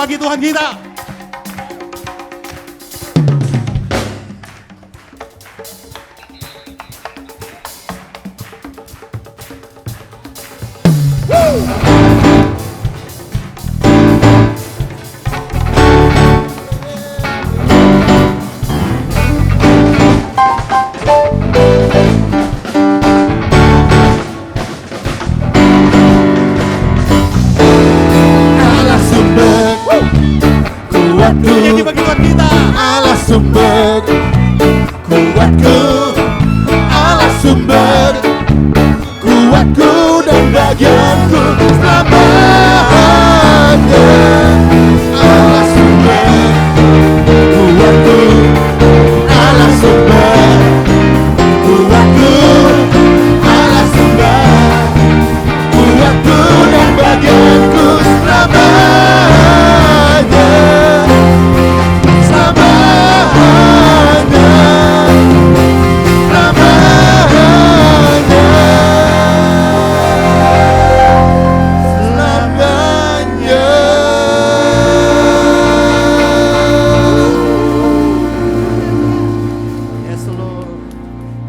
bagi Tuhan kita. Nyanyi bagi Tuhan kita. Allah sumber kuatku, Allah sumber kuatku dan bagianku selamanya. Allah sumber kuatku, Allah sumber kuatku, Allah sumber kuatku dan bagianku selamanya.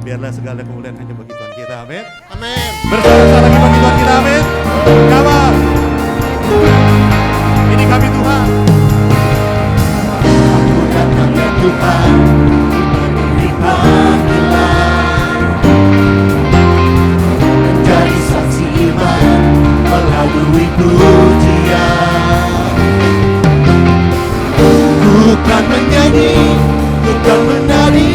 Biarlah segala kemuliaan hanya bagi Tuhan kita, amin. Amin. Bersama-sama lagi bagi Tuhan kita, amin. Kawan, ini kami Tuhan. Aku datang ya Tuhan, memenuhi panggilan, menjadi saksi iman melalui pujian. Ku kan menyanyi, ku kan menari,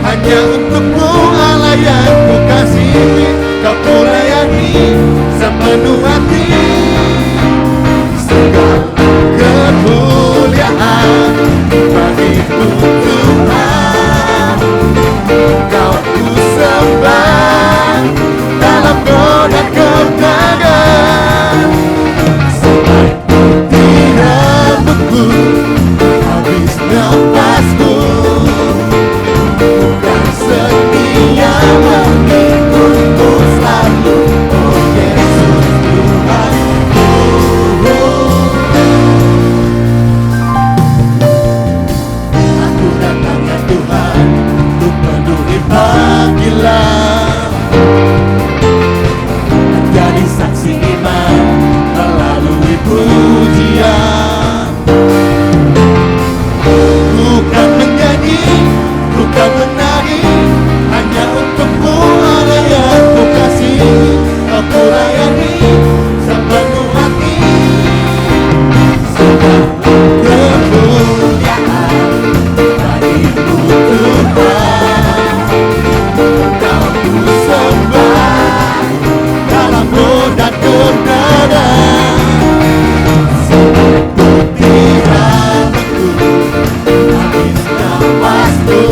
hanya untukmu Allah yang ku kasihi. Kau ku layani sepenuh hati, segala kemuliaan bagimu Tuhan. Kau ku sembah dalam doa dan kebenaran, sampai putih rambutku, habis nafasku, dan setia mengikutmu selalu, oh Yesus Tuhanku. Aku datang ya Tuhan, untuk penuhi panggilan, menjadi saksi iman melalui pujian. Bukan menyanyi, bukan menari, hanya untukmu Allah yang ku kasihi. Kau ku layani sepenuh hati, segala kemuliaan bagimu Tuhan. Kau ku sembah dalam doa dan kebenaran, sampai putih rambutku, habis nafasku,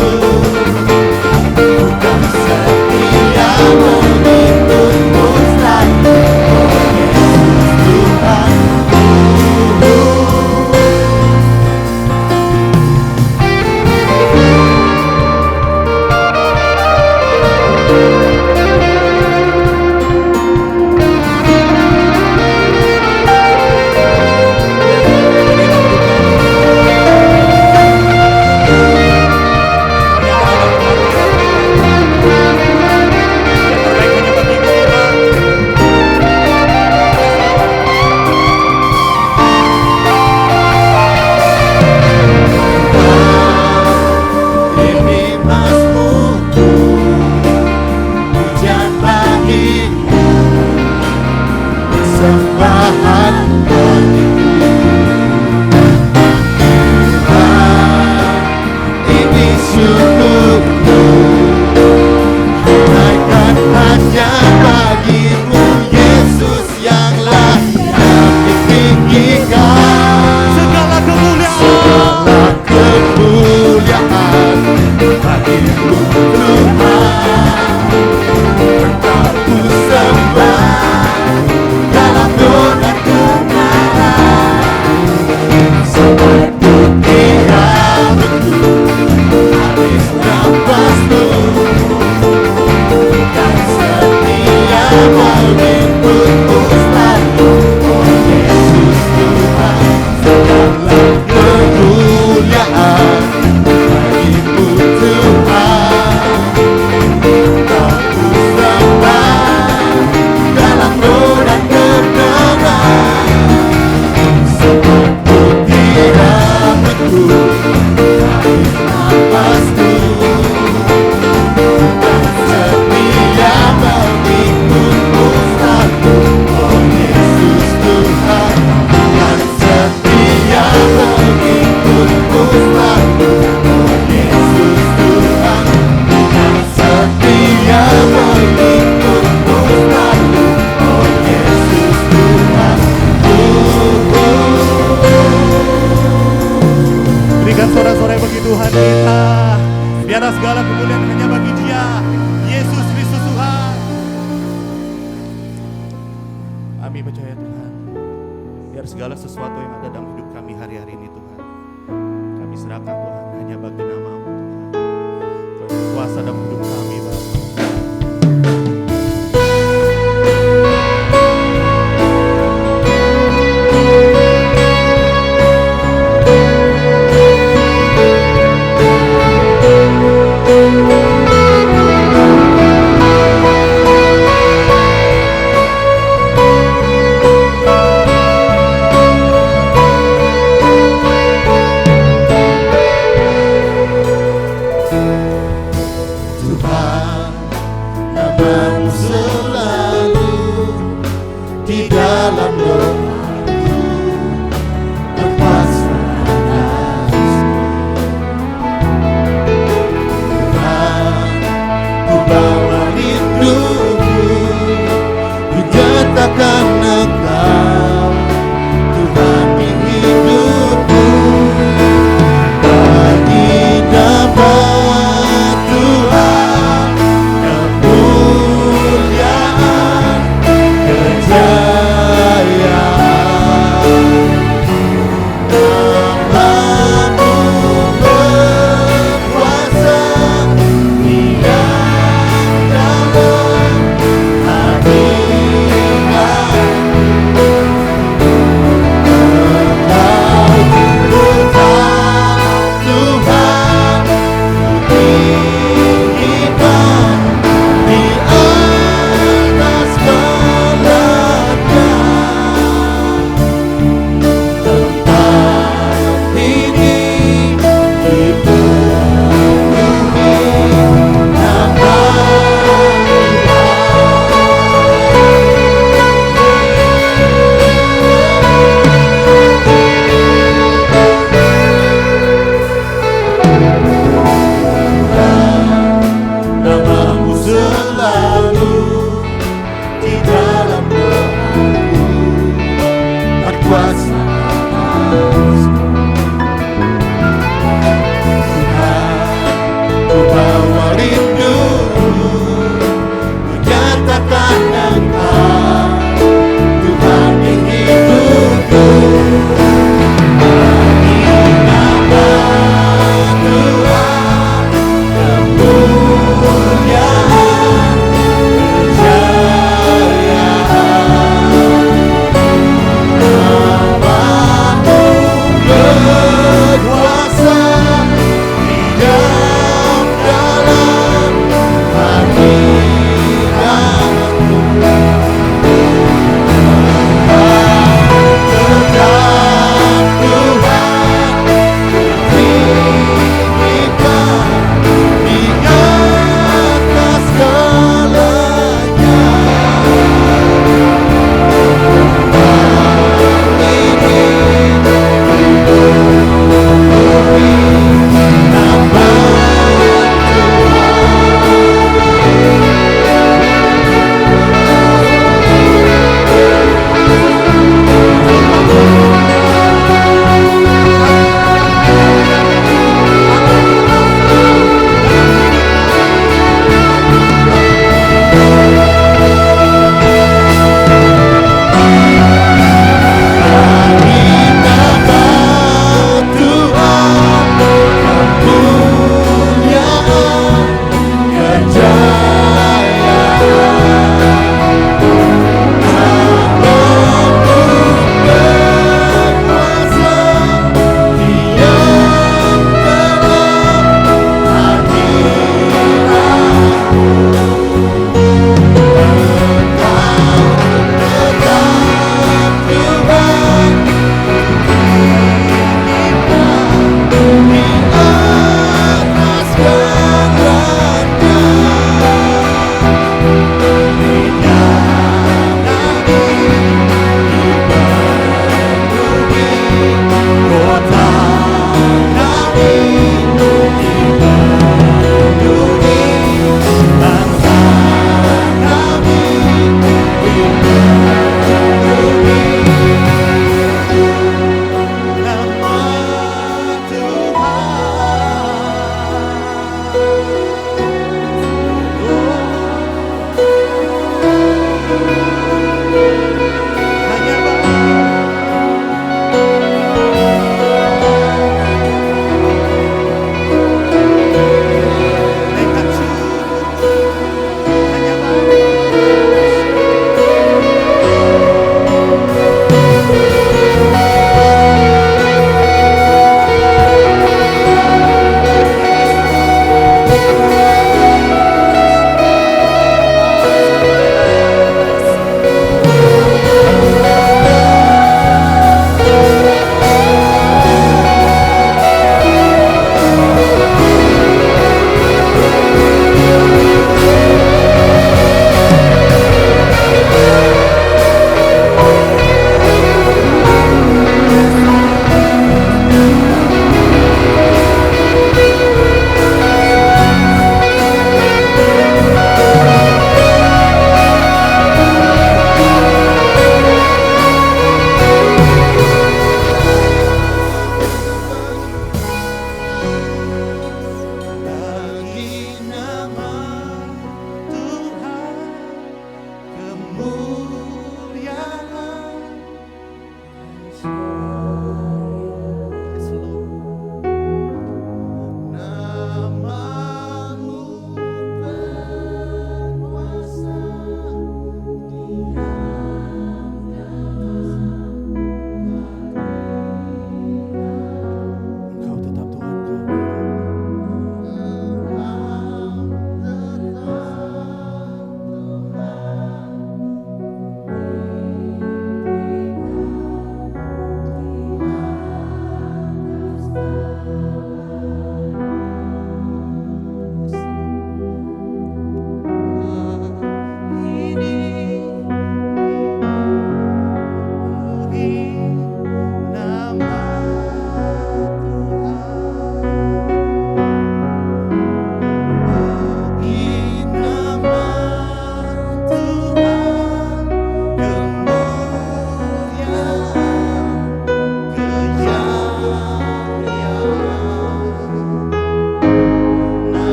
bukan setia mengikutmu selalu, oh Yesus Tuhanku. Ini mazmurku, pujian bagimu, persembahan bagimu. Tuhan, ini syukurku, naikkan hanya bagimu, Yesus yang layak ditinggikan. Segala kemuliaan, Segala kemuliaan bagimu Tuhan. Kau ku sembah dalam doa dan kebenaran, sampai putih rambutku, habis nafasku, dan setia mengikutmu selalu, oh Yesus Tuhan. Segala Napasku dan setia mengikutmu selalu. Oh Yesus Tuhan, dan setia mengikutmu selalu. Oh Yesus Tuhan, dan setia mengikutmu selalu. Oh Yesus Tuhan. Berikan sorak-sorai bagi Tuhan kita. Biarlah segala kemuliaan hanya bagi Dia, Yesus Kristus Tuhan. Kami percaya Tuhan, biar segala sesuatu yang ada dalam hidup kami hari-hari ini Tuhan, kami serahkan Tuhan hanya bagi nama-Mu Tuhan. Kau yang kuasa dalam hidup kami Bapa.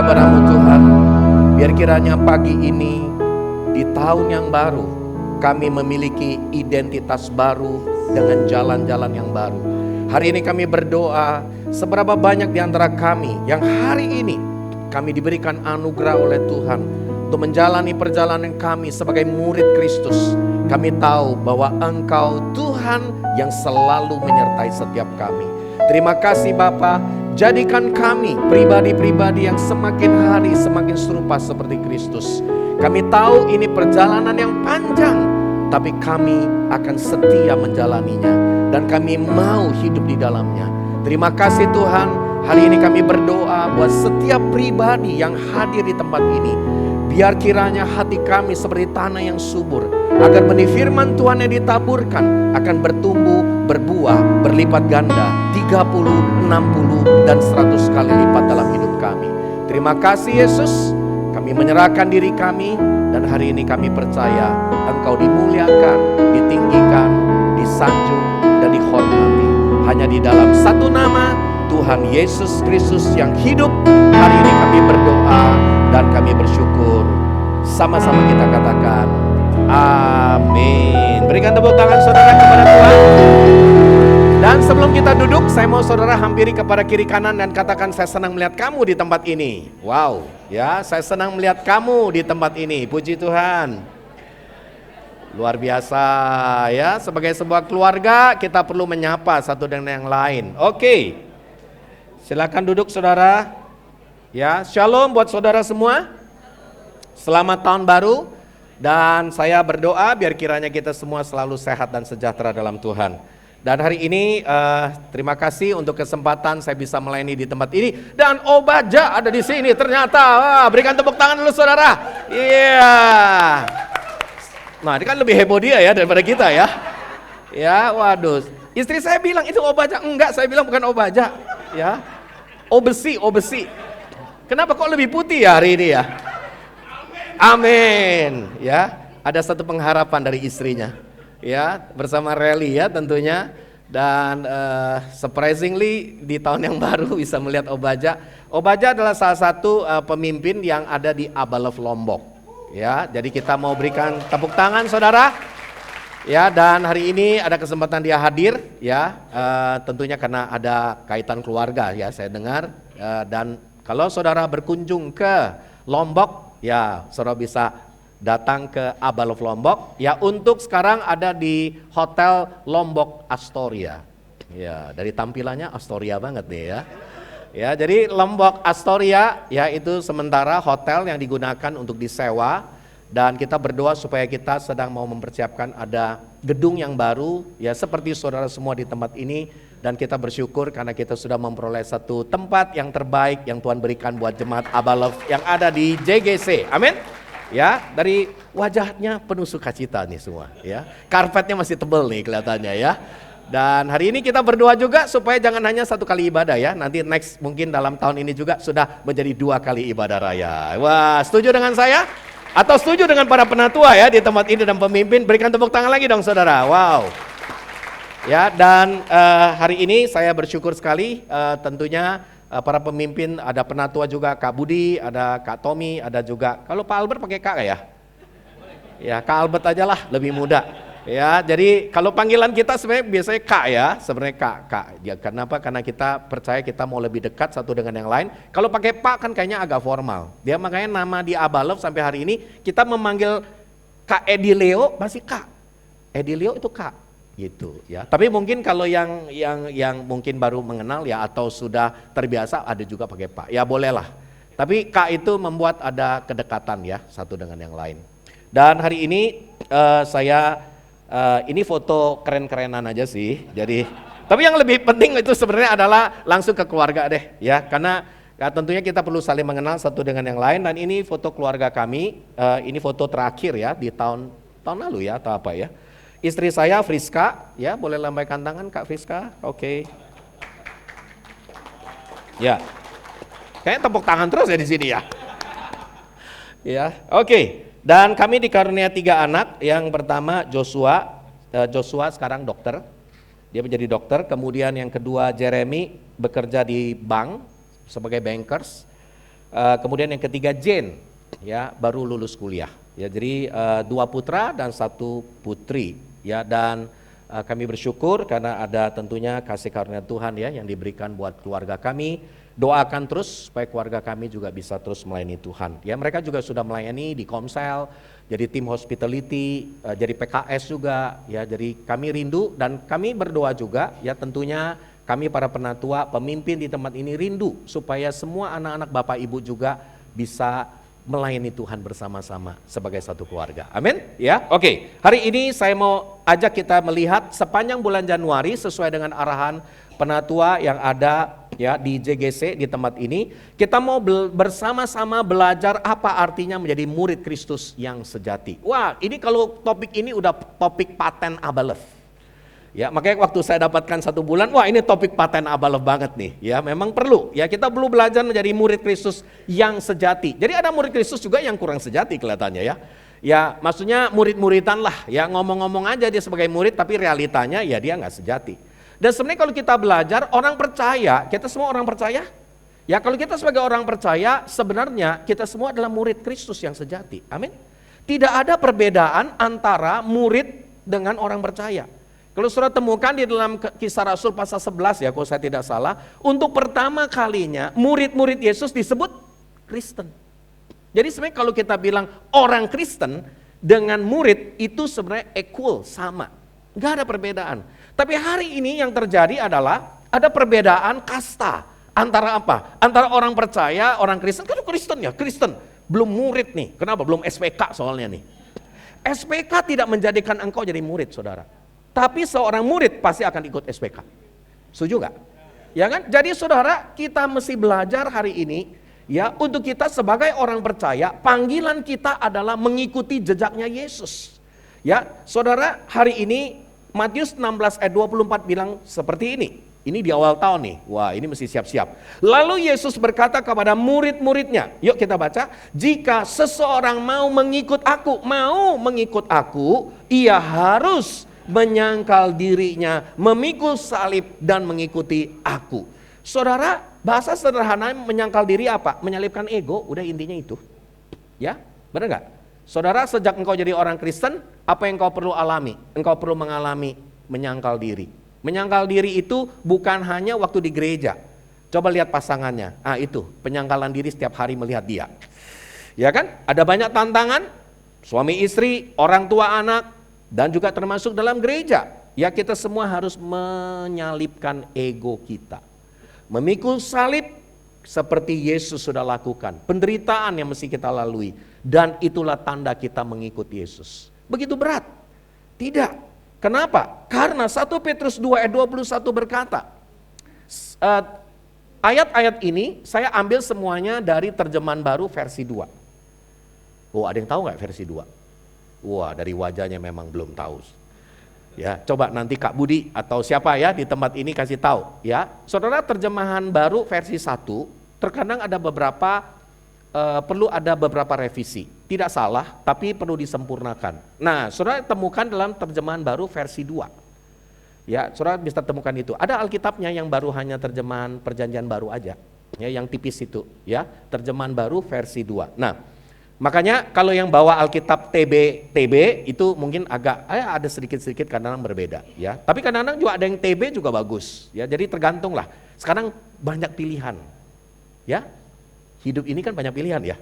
kepadamu Tuhan. Biar kiranya pagi ini di tahun yang baru kami memiliki identitas baru dengan jalan-jalan yang baru. Hari ini kami berdoa, seberapa banyak di antara kami yang hari ini kami diberikan anugerah oleh Tuhan untuk menjalani perjalanan kami sebagai murid Kristus. Kami tahu bahwa Engkau Tuhan yang selalu menyertai setiap kami. Terima kasih Bapa, jadikan kami pribadi-pribadi yang semakin hari semakin serupa seperti Kristus. Kami tahu ini perjalanan yang panjang, tapi kami akan setia menjalaninya dan kami mau hidup di dalamnya. Terima kasih Tuhan, hari ini kami berdoa buat setiap pribadi yang hadir di tempat ini. Biar kiranya hati kami seperti tanah yang subur, agar benih firman Tuhan yang ditaburkan akan bertumbuh, berbuah, berlipat ganda 30, 60, dan 100 kali lipat dalam hidup kami. Terima kasih Yesus, kami menyerahkan diri kami, dan hari ini kami percaya Engkau dimuliakan, ditinggikan, disanjung, dan dihormati. Hanya di dalam satu nama, Tuhan Yesus Kristus yang hidup. Hari ini kami berdoa dan kami bersyukur. Sama-sama kita katakan amin. Berikan tepuk tangan saudara kepada Tuhan. Dan sebelum kita duduk, saya mau saudara hampiri kepada kiri kanan dan katakan, saya senang melihat kamu di tempat ini. Wow, ya, saya senang melihat kamu di tempat ini. Puji Tuhan. Luar biasa ya, sebagai sebuah keluarga kita perlu menyapa satu dengan yang lain. Oke. Silakan duduk saudara. Ya, shalom buat saudara semua. Selamat tahun baru. Dan saya berdoa biar kiranya kita semua selalu sehat dan sejahtera dalam Tuhan. Dan hari ini terima kasih untuk kesempatan saya bisa melayani di tempat ini. Dan Obaja ada di sini ternyata. Berikan tepuk tangan dulu saudara. Iya. Nah, ini kan lebih heboh dia ya daripada kita ya. Ya, waduh. Istri saya bilang itu Obaja. Enggak, saya bilang bukan Obaja. Ya. Obesi. Kenapa kok lebih putih ya hari ini ya? Amin. Ya, ada satu pengharapan dari istrinya. Ya, bersama Rally ya tentunya. Dan surprisingly di tahun yang baru bisa melihat Obaja. Obaja adalah salah satu pemimpin yang ada di Abalov Lombok. Ya, jadi kita mau berikan tepuk tangan saudara. Ya, dan hari ini ada kesempatan dia hadir ya, tentunya karena ada kaitan keluarga ya saya dengar. Dan kalau saudara berkunjung ke Lombok ya, saudara bisa datang ke Abalov Lombok ya, untuk sekarang ada di Hotel Lombok Astoria. Ya, dari tampilannya Astoria banget deh ya. Ya, jadi Lombok Astoria ya itu sementara hotel yang digunakan untuk disewa. Dan kita berdoa supaya kita sedang mau mempersiapkan ada gedung yang baru ya seperti saudara semua di tempat ini. Dan kita bersyukur karena kita sudah memperoleh satu tempat yang terbaik yang Tuhan berikan buat jemaat Abalov yang ada di JGC. Amin. Ya, dari wajahnya penuh sukacita nih semua ya. Karpetnya masih tebal nih kelihatannya ya. Dan hari ini kita berdoa juga supaya jangan hanya satu kali ibadah ya. Nanti next mungkin dalam tahun ini juga sudah menjadi 2 kali ibadah raya. Wah, setuju dengan saya? Atau setuju dengan para penatua ya di tempat ini dan pemimpin? Berikan tepuk tangan lagi dong saudara. Wow. Ya, dan hari ini saya bersyukur sekali tentunya para pemimpin, ada penatua juga Kak Budi, ada Kak Tommy, ada juga, kalau Pak Albert pakai Kak ya? Ya, Kak Albert aja lah, lebih muda. Ya, jadi kalau panggilan kita sebenarnya biasanya Kak ya, sebenarnya Kak. Ya, kenapa? Karena kita percaya kita mau lebih dekat satu dengan yang lain. Kalau pakai Pak kan kayaknya agak formal. Dia makanya nama di Abalov sampai hari ini kita memanggil Kak Edi Leo masih Kak. Edi Leo itu Kak gitu ya. Tapi mungkin kalau yang mungkin baru mengenal ya atau sudah terbiasa ada juga pakai Pak. Ya bolehlah. Tapi Kak itu membuat ada kedekatan ya satu dengan yang lain. Dan hari ini ini foto keren-kerenan aja sih. Jadi, tapi yang lebih penting itu sebenarnya adalah langsung ke keluarga deh, ya. Karena tentunya kita perlu saling mengenal satu dengan yang lain. Dan ini foto keluarga kami. Ini foto terakhir ya di tahun lalu ya atau apa ya. Istri saya Friska, ya boleh lambaikan tangan Kak Friska. Oke. Ya, kayaknya tepuk tangan terus ya di sini ya. Ya, oke. Dan kami dikarunia 3 anak. Yang pertama Joshua sekarang dokter, dia menjadi dokter. Kemudian yang kedua Jeremy bekerja di bank sebagai bankers. Kemudian yang ketiga Jane, ya baru lulus kuliah. Ya, jadi 2 putra dan 1 putri. Ya, dan kami bersyukur karena ada tentunya kasih karunia Tuhan ya yang diberikan buat keluarga kami. Doakan terus supaya keluarga kami juga bisa terus melayani Tuhan. Ya, mereka juga sudah melayani di Komsel, jadi tim hospitality, jadi PKS juga. Ya, jadi kami rindu dan kami berdoa juga. Ya, tentunya kami para penatua, pemimpin di tempat ini rindu supaya semua anak-anak Bapak Ibu juga bisa melayani Tuhan bersama-sama sebagai satu keluarga. Amin. Ya, oke. Hari ini saya mau ajak kita melihat sepanjang bulan Januari sesuai dengan arahan penatua yang ada ya di JGC di tempat ini. Kita mau bersama-sama belajar apa artinya menjadi murid Kristus yang sejati. Wah, ini kalau topik ini udah topik paten abalef. Ya, makanya waktu saya dapatkan 1 bulan, wah ini topik paten abalef banget nih. Ya, memang perlu. Ya, kita perlu belajar menjadi murid Kristus yang sejati. Jadi ada murid Kristus juga yang kurang sejati kelihatannya ya. Ya, maksudnya murid-muridan lah. Ya, ngomong-ngomong aja dia sebagai murid, tapi realitanya ya dia nggak sejati. Dan sebenarnya kalau kita belajar, orang percaya, kita semua orang percaya. Ya, kalau kita sebagai orang percaya, sebenarnya kita semua adalah murid Kristus yang sejati. Amin. Tidak ada perbedaan antara murid dengan orang percaya. Kalau saudara temukan di dalam Kisah Rasul pasal 11 ya, kalau saya tidak salah, untuk pertama kalinya murid-murid Yesus disebut Kristen. Jadi sebenarnya kalau kita bilang orang Kristen dengan murid itu sebenarnya equal, sama. Gak ada perbedaan. Tapi hari ini yang terjadi adalah ada perbedaan kasta. Antara apa? Antara orang percaya, orang Kristen. Kan Kristen ya, Kristen. Belum murid nih. Kenapa? Belum SPK soalnya nih. SPK tidak menjadikan engkau jadi murid, saudara. Tapi seorang murid pasti akan ikut SPK. Setuju gak? Ya kan? Jadi saudara, kita mesti belajar hari ini ya, untuk kita sebagai orang percaya, panggilan kita adalah mengikuti jejaknya Yesus. Ya, saudara, hari ini Matius 16 ayat 24 bilang seperti ini. Ini di awal tahun nih. Wah, ini mesti siap-siap. Lalu Yesus berkata kepada murid-muridnya, yuk kita baca, jika seseorang mau mengikut aku, ia harus menyangkal dirinya, memikul salib dan mengikuti aku. Saudara, bahasa sederhana menyangkal diri apa? Menyalibkan ego, udah intinya itu. Ya, benar gak? Saudara, sejak engkau jadi orang Kristen, apa yang engkau perlu alami? Engkau perlu mengalami menyangkal diri. Menyangkal diri itu bukan hanya waktu di gereja. Coba lihat pasangannya. Itu, penyangkalan diri setiap hari melihat dia. Ya kan? Ada banyak tantangan, suami istri, orang tua anak, dan juga termasuk dalam gereja. Ya, kita semua harus menyalibkan ego kita. Memikul salib seperti Yesus sudah lakukan. Penderitaan yang mesti kita lalui. Dan itulah tanda kita mengikuti Yesus. Begitu berat? Tidak. Kenapa? Karena 1 Petrus 2 ayat 21 berkata, ayat-ayat ini saya ambil semuanya dari terjemahan baru versi 2. Oh, ada yang tahu gak versi 2? Wah, dari wajahnya memang belum tahu. Ya, coba nanti Kak Budi atau siapa ya di tempat ini kasih tahu ya. Saudara, terjemahan baru versi 1 terkadang ada perlu ada beberapa revisi. Tidak salah, tapi perlu disempurnakan. Nah, saudara temukan dalam terjemahan baru versi 2. Ya, saudara bisa temukan itu. Ada Alkitabnya yang baru hanya terjemahan Perjanjian Baru aja. Ya, yang tipis itu, ya. Terjemahan baru versi 2. Nah, makanya kalau yang bawa Alkitab TB itu mungkin agak ada sedikit-sedikit kadang-kadang berbeda ya. Tapi kadang-kadang juga ada yang TB juga bagus ya. Jadi tergantung lah. Sekarang banyak pilihan. Ya. Hidup ini kan banyak pilihan ya.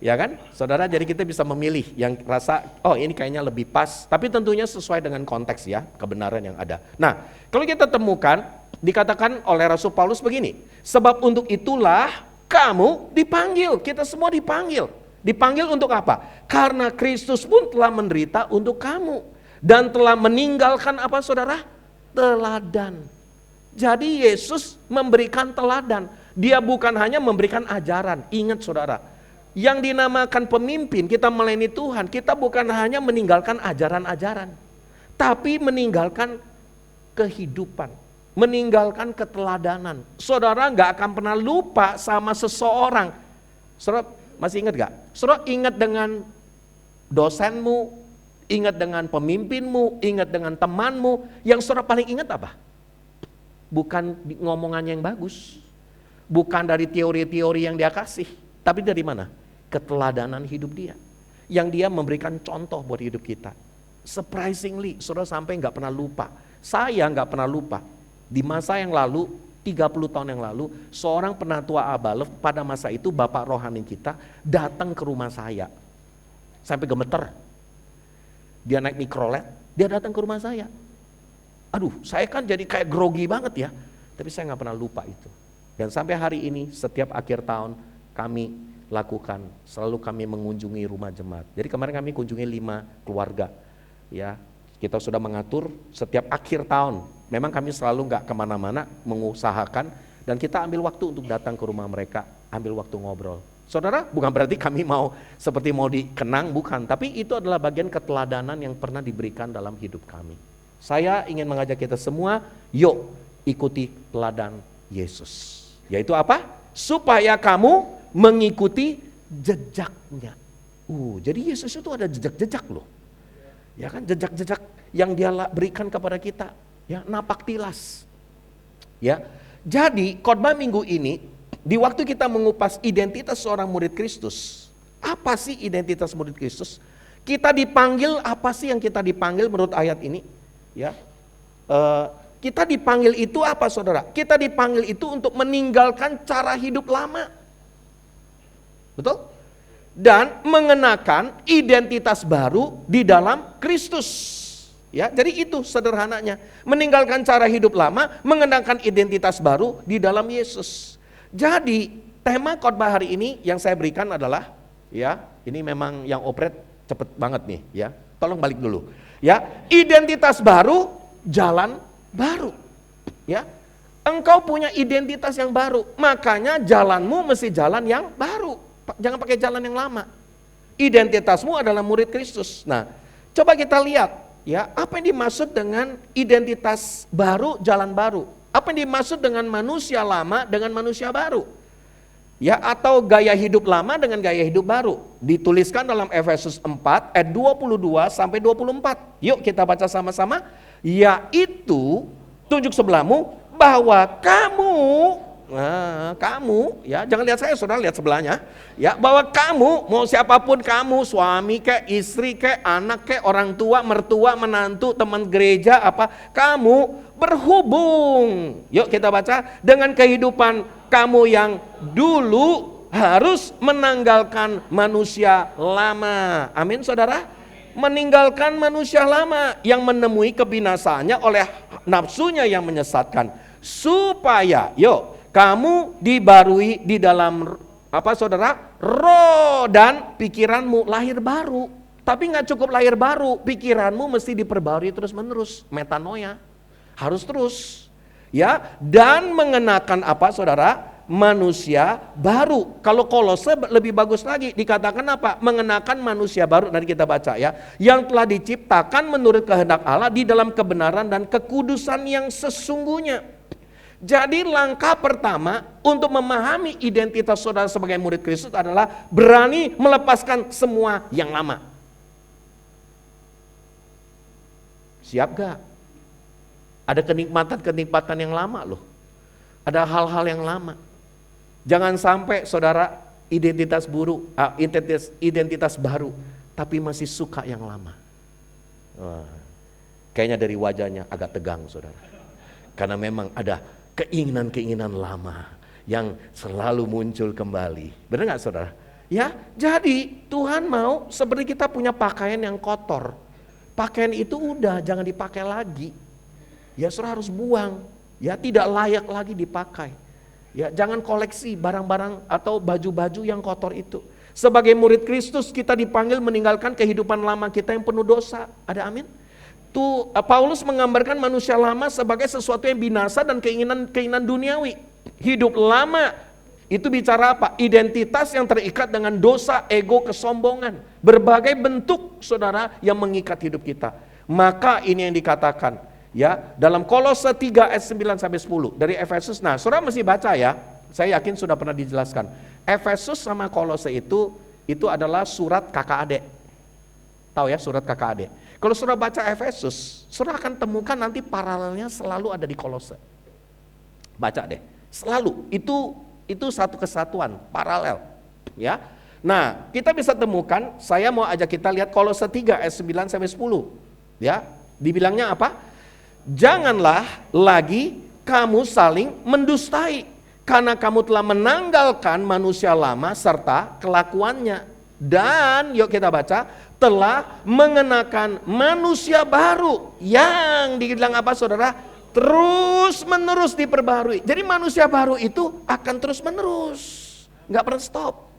Ya kan? Saudara, jadi kita bisa memilih yang rasa oh ini kayaknya lebih pas, tapi tentunya sesuai dengan konteks ya, kebenaran yang ada. Nah, kalau kita temukan dikatakan oleh Rasul Paulus begini, sebab untuk itulah kamu dipanggil, kita semua dipanggil. Dipanggil untuk apa? Karena Kristus pun telah menderita untuk kamu dan telah meninggalkan apa saudara? Teladan. Jadi Yesus memberikan teladan. Dia bukan hanya memberikan ajaran. Ingat saudara, yang dinamakan pemimpin, kita melayani Tuhan, kita bukan hanya meninggalkan ajaran-ajaran, tapi meninggalkan kehidupan, meninggalkan keteladanan. Saudara gak akan pernah lupa sama seseorang. Saudara masih ingat gak? Saudara ingat dengan dosenmu, ingat dengan pemimpinmu, ingat dengan temanmu, yang saudara paling ingat apa? Bukan ngomongannya yang bagus, bukan dari teori-teori yang dia kasih, Tapi dari mana? Keteladanan hidup dia. Yang dia memberikan contoh buat hidup kita. Surprisingly, saudara sampai nggak pernah lupa. Saya nggak pernah lupa. Di masa yang lalu, 30 tahun yang lalu, seorang penatua Abalef pada masa itu bapak rohani kita datang ke rumah saya. Sampai gemeter. Dia naik mikrolet, dia datang ke rumah saya. Aduh, saya kan jadi kayak grogi banget ya. Tapi saya nggak pernah lupa itu. Dan sampai hari ini, setiap akhir tahun kami lakukan, selalu kami mengunjungi rumah jemaat. Jadi kemarin kami kunjungi 5 keluarga. Ya, kita sudah mengatur setiap akhir tahun. Memang kami selalu nggak kemana-mana, mengusahakan, dan kita ambil waktu untuk datang ke rumah mereka, ambil waktu ngobrol. Saudara, bukan berarti kami mau dikenang, bukan. Tapi itu adalah bagian keteladanan yang pernah diberikan dalam hidup kami. Saya ingin mengajak kita semua, yuk ikuti teladan Yesus. Yaitu apa? Supaya kamu mengikuti jejaknya. Jadi Yesus itu ada jejak-jejak loh. Ya kan, jejak-jejak yang dia berikan kepada kita. Ya, napak tilas. Ya. Jadi khotbah minggu ini, di waktu kita mengupas identitas seorang murid Kristus. Apa sih identitas murid Kristus? Kita dipanggil, apa sih yang kita dipanggil menurut ayat ini? Ya. Kita dipanggil itu apa, saudara? Kita dipanggil itu untuk meninggalkan cara hidup lama. Betul? Dan mengenakan identitas baru di dalam Kristus. Ya, jadi itu sederhananya. Meninggalkan cara hidup lama, mengenakan identitas baru di dalam Yesus. Jadi, tema khotbah hari ini yang saya berikan adalah, ya, ini memang yang operate cepet banget nih, ya. Tolong balik dulu. Ya, identitas baru, jalan baru. Ya. Engkau punya identitas yang baru, makanya jalanmu mesti jalan yang baru. Jangan pakai jalan yang lama. Identitasmu adalah murid Kristus. Nah, coba kita lihat, ya, apa yang dimaksud dengan identitas baru, jalan baru? Apa yang dimaksud dengan manusia lama dengan manusia baru? Ya, atau gaya hidup lama dengan gaya hidup baru. Dituliskan dalam Efesus 4 ayat 22 sampai 24. Yuk kita baca sama-sama. Yaitu, tunjuk sebelahmu bahwa kamu, ya, jangan lihat saya, saudara, lihat sebelahnya. Ya, bahwa kamu, mau siapapun kamu, suami kek, istri kek, anak kek, orang tua, mertua, menantu, teman gereja, apa, kamu berhubung. Yuk kita baca, dengan kehidupan kamu yang dulu harus menanggalkan manusia lama. Amin, saudara. Meninggalkan manusia lama yang menemui kebinasaannya oleh nafsunya yang menyesatkan. Supaya, yuk, kamu dibarui di dalam apa, saudara? Roh dan pikiranmu lahir baru. Tapi nggak cukup lahir baru, pikiranmu mesti diperbarui terus menerus, metanoia. Harus terus. Ya, dan mengenakan apa, saudara? Manusia baru. Kalau Kolose lebih bagus lagi, dikatakan apa? Mengenakan manusia baru. Nanti kita baca ya. Yang telah diciptakan menurut kehendak Allah di dalam kebenaran dan kekudusan yang sesungguhnya. Jadi langkah pertama untuk memahami identitas saudara sebagai murid Kristus adalah berani melepaskan semua yang lama. Siap gak? Ada kenikmatan-kenikmatan yang lama loh. Ada hal-hal yang lama. Jangan sampai saudara identitas baru, tapi masih suka yang lama. Kayaknya dari wajahnya agak tegang, saudara. Karena memang ada keinginan-keinginan lama yang selalu muncul kembali. Benar gak, saudara? Ya, jadi Tuhan mau seperti kita punya pakaian yang kotor. Pakaian itu udah jangan dipakai lagi. Ya, saudara harus buang. Ya, tidak layak lagi dipakai. Ya, jangan koleksi barang-barang atau baju-baju yang kotor itu. Sebagai murid Kristus kita dipanggil meninggalkan kehidupan lama kita yang penuh dosa. Ada amin? Tuh, Paulus menggambarkan manusia lama sebagai sesuatu yang binasa dan keinginan duniawi. Hidup lama itu bicara apa? Identitas yang terikat dengan dosa, ego, kesombongan. Berbagai bentuk, saudara, yang mengikat hidup kita. Maka ini yang dikatakan, ya, dalam Kolose 3 ayat 9 sampai 10 dari Efesus. Nah, saudara mesti baca ya. Saya yakin sudah pernah dijelaskan. Efesus sama Kolose itu adalah surat kakak adik. Tahu ya, surat kakak adik. Kalau saudara baca Efesus, saudara akan temukan nanti paralelnya selalu ada di Kolose. Baca deh. Selalu itu satu kesatuan, paralel. ya. Nah, kita bisa temukan, saya mau ajak kita lihat Kolose 3 ayat 9 sampai 10. Ya, dibilangnya apa? Janganlah lagi kamu saling mendustai, karena kamu telah menanggalkan manusia lama serta kelakuannya. Dan yuk kita baca, telah mengenakan manusia baru yang dibilang apa saudara? Terus menerus diperbarui. Jadi manusia baru itu akan terus menerus, nggak pernah stop.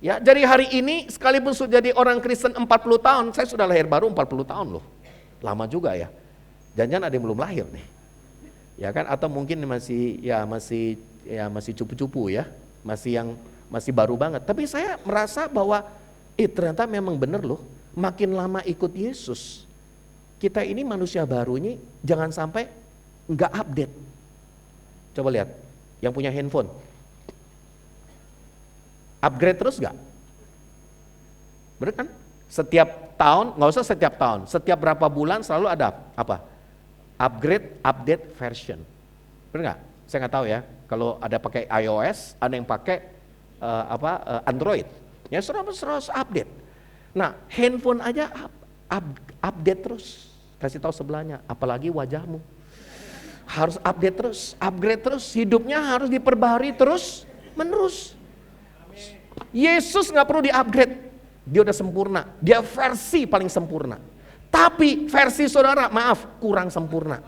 Ya, jadi hari ini sekalipun sudah jadi orang Kristen 40 tahun, saya sudah lahir baru 40 tahun loh. Lama juga ya. Jangan-jangan ada yang belum lahir nih. Ya kan, atau mungkin masih cupu-cupu ya. Masih baru banget. Tapi saya merasa bahwa ternyata memang benar loh. Makin lama ikut Yesus, kita ini manusia baru ini jangan sampai nggak update. Coba lihat, yang punya handphone. Upgrade terus gak? Bener kan? Setiap tahun, nggak usah setiap tahun, setiap berapa bulan selalu ada apa? Update version. Bener nggak? Saya nggak tahu ya. Kalau ada pakai iOS, ada yang pakai Android. Ya terus update. Nah, handphone aja update terus. Kasih tahu sebelahnya, apalagi wajahmu. Harus update terus, upgrade terus, hidupnya harus diperbaharui terus menerus. Yesus nggak perlu di-upgrade, dia udah sempurna, dia versi paling sempurna. Tapi versi saudara, maaf, kurang sempurna.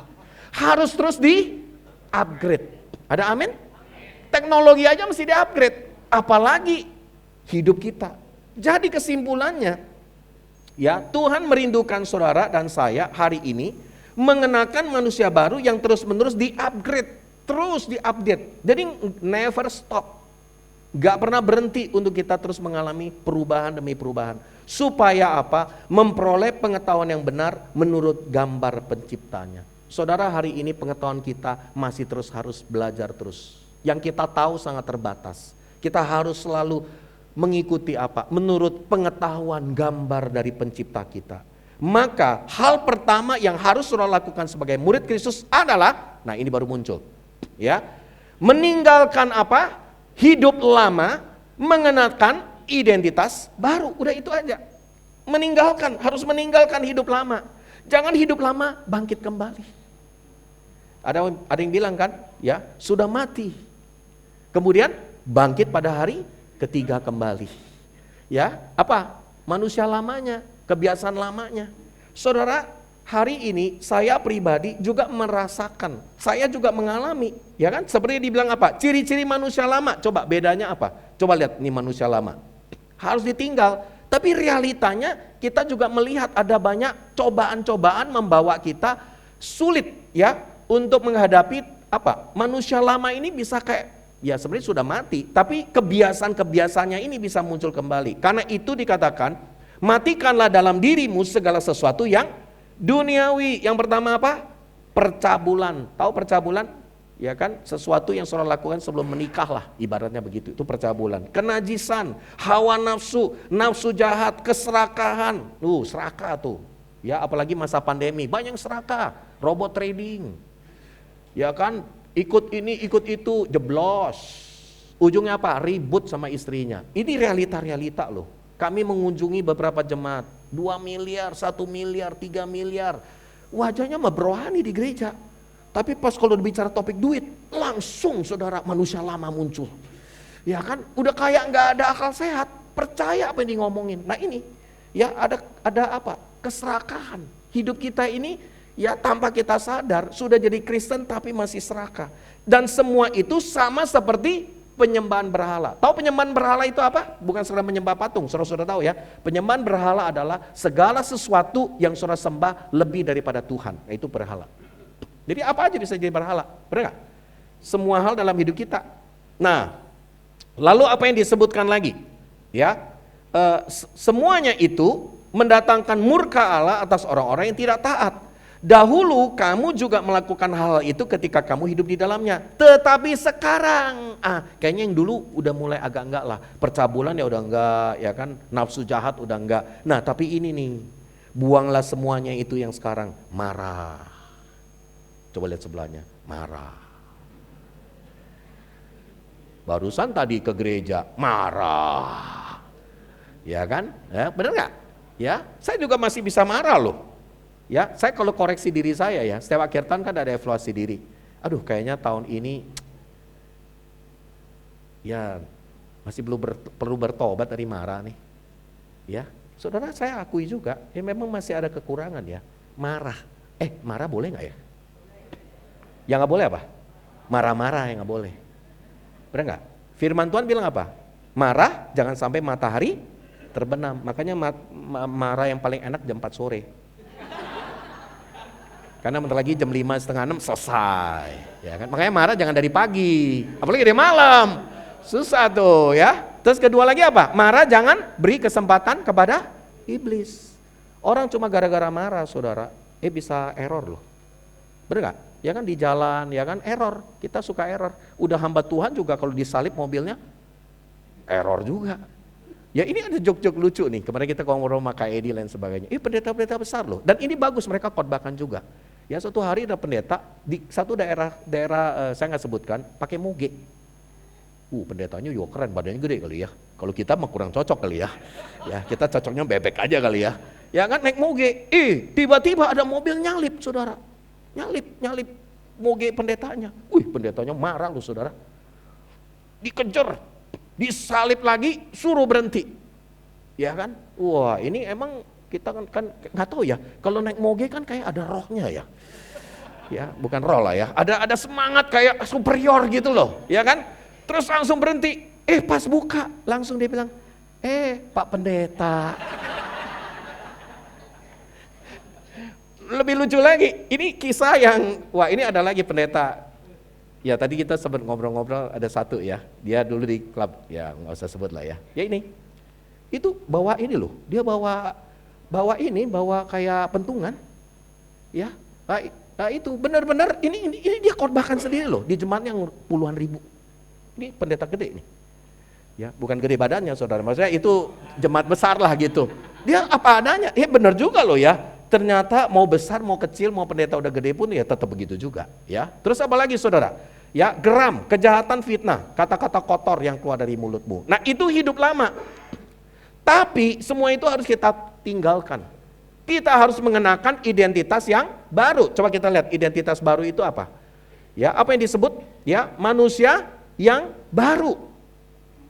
Harus terus di-upgrade. Ada amin? Teknologi aja mesti di-upgrade, apalagi hidup kita. Jadi kesimpulannya, ya Tuhan merindukan saudara dan saya hari ini mengenakan manusia baru yang terus-menerus di-upgrade, terus di-update. Jadi never stop. Gak pernah berhenti untuk kita terus mengalami perubahan demi perubahan. Supaya apa? Memperoleh pengetahuan yang benar menurut gambar penciptanya. Saudara, hari ini pengetahuan kita masih terus harus belajar terus. Yang kita tahu sangat terbatas. Kita harus selalu mengikuti apa? Menurut pengetahuan gambar dari pencipta kita. Maka hal pertama yang harus saudara lakukan sebagai murid Kristus adalah, nah ini baru muncul. Ya, meninggalkan apa? Hidup lama, mengenakan identitas baru. Udah itu aja. Harus meninggalkan hidup lama. Jangan hidup lama bangkit kembali. Ada yang bilang kan, ya sudah mati. Kemudian bangkit pada hari ketiga kembali. Ya, apa? Manusia lamanya, kebiasaan lamanya. Saudara, hari ini saya pribadi juga merasakan, saya juga mengalami, ya kan? Seperti dibilang apa? Ciri-ciri manusia lama. Coba bedanya apa? Coba lihat nih manusia lama. Harus ditinggal. Tapi realitanya kita juga melihat ada banyak cobaan-cobaan membawa kita sulit ya untuk menghadapi apa? Manusia lama ini bisa kayak ya sebenarnya sudah mati, tapi kebiasaan-kebiasaannya ini bisa muncul kembali. Karena itu dikatakan, matikanlah dalam dirimu segala sesuatu yang duniawi. Yang pertama apa? Percabulan. Tahu percabulan? Ya kan? Sesuatu yang saudara lakukan sebelum menikah lah, ibaratnya begitu. Itu percabulan. Kenajisan, hawa nafsu, nafsu jahat, keserakahan. Serakah tuh. Ya, apalagi masa pandemi, banyak serakah, robot trading. Ya kan? Ikut ini, ikut itu, jeblos. Ujungnya apa? Ribut sama istrinya. Ini realita-realita loh. Kami mengunjungi beberapa jemaat, 2 miliar, 1 miliar, 3 miliar. Wajahnya mah rohani di gereja. Tapi pas kalau bicara topik duit, langsung saudara manusia lama muncul. Ya kan, udah kayak nggak ada akal sehat, percaya apa yang di ngomongin. Nah ini, ya ada apa? Keserakahan. Hidup kita ini ya tanpa kita sadar sudah jadi Kristen tapi masih serakah. Dan semua itu sama seperti penyembahan berhala. Tahu penyembahan berhala itu apa? Bukan sekedar menyembah patung, saudara tahu ya. Penyembahan berhala adalah segala sesuatu yang saudara sembah lebih daripada Tuhan, yaitu berhala. Jadi apa aja bisa jadi berhala, benar gak? Semua hal dalam hidup kita. Nah, lalu apa yang disebutkan lagi? Ya, semuanya itu mendatangkan murka Allah atas orang-orang yang tidak taat. Dahulu kamu juga melakukan hal itu ketika kamu hidup di dalamnya. Tetapi sekarang, kayaknya yang dulu udah mulai agak enggak lah. Percabulan ya udah enggak, ya kan? Nafsu jahat udah enggak. Nah tapi ini nih, buanglah semuanya itu yang sekarang. Marah. Coba lihat sebelahnya, marah. barusan tadi ke gereja marah. Ya kan? Ya, benar nggak? Ya, saya juga masih bisa marah loh. Ya, saya kalau koreksi diri saya ya, setiap akhir tahun kan ada evaluasi diri. Aduh, kayaknya tahun ini ya masih perlu bertobat dari marah nih. Ya, saudara, saya akui juga, ya memang masih ada kekurangan ya. Marah, marah boleh nggak ya? Yang nggak boleh apa? Marah-marah yang nggak boleh. Benar nggak? Firman Tuhan bilang apa? Marah jangan sampai matahari terbenam. Makanya marah yang paling enak jam 4 sore. Karena bentar lagi jam 5, setengah 6 selesai. Ya kan? Makanya marah jangan dari pagi, apalagi dari malam. Susah tuh ya. Terus kedua lagi apa? Marah jangan beri kesempatan kepada iblis. Orang cuma gara-gara marah, saudara, bisa error loh. Bener gak? Ya kan di jalan, ya kan error. Kita suka error. Udah hamba Tuhan juga kalau disalip mobilnya, error juga. Ya ini ada jok-jok lucu nih. Kemarin kita ngobrol sama Kak Edi dan sebagainya. Pendeta-pendeta besar loh. Dan ini bagus, mereka khotbahkan juga. Ya suatu hari ada pendeta di satu daerah saya nggak sebutkan, pakai moge. Pendetanya juga keren, badannya gede kali ya. Kalau kita mah kurang cocok kali ya. Ya kita cocoknya bebek aja kali ya. Ya kan naik moge, tiba-tiba ada mobil nyalip, saudara. Nyalip moge pendetanya. Pendetanya marah loh, saudara. Dikejar, disalip lagi, suruh berhenti. Ya kan? Wah, ini emang kita kan nggak tahu ya. Kalau naik moge kan kayak ada rohnya ya. Ya, bukan roh lah ya. Ada semangat kayak superior gitu loh, ya kan? Terus langsung berhenti. Pas buka, langsung dia bilang, Pak Pendeta. Lebih lucu lagi, ini kisah yang, wah ini ada lagi pendeta. Ya tadi kita sempat ngobrol-ngobrol, ada satu ya, dia dulu di klub, ya nggak usah sebut lah ya. Ya ini, itu bawa ini loh, dia bawa kayak pentungan, ya. Nah itu benar-benar ini dia khotbahkan sendiri loh, di jemaat yang puluhan ribu. Ini pendeta gede nih. Ya, bukan gede badannya saudara, maksudnya itu jemaat besar lah gitu. Dia apa adanya, benar juga loh ya. Ternyata mau besar, mau kecil, mau pendeta udah gede pun ya tetap begitu juga. Ya, terus apa lagi saudara? Ya, geram, kejahatan, fitnah, kata-kata kotor yang keluar dari mulutmu. Nah itu hidup lama. Tapi semua itu harus kita tinggalkan. Kita harus mengenakan identitas yang baru. Coba kita lihat identitas baru itu apa? Ya, apa yang disebut? Ya, manusia yang baru.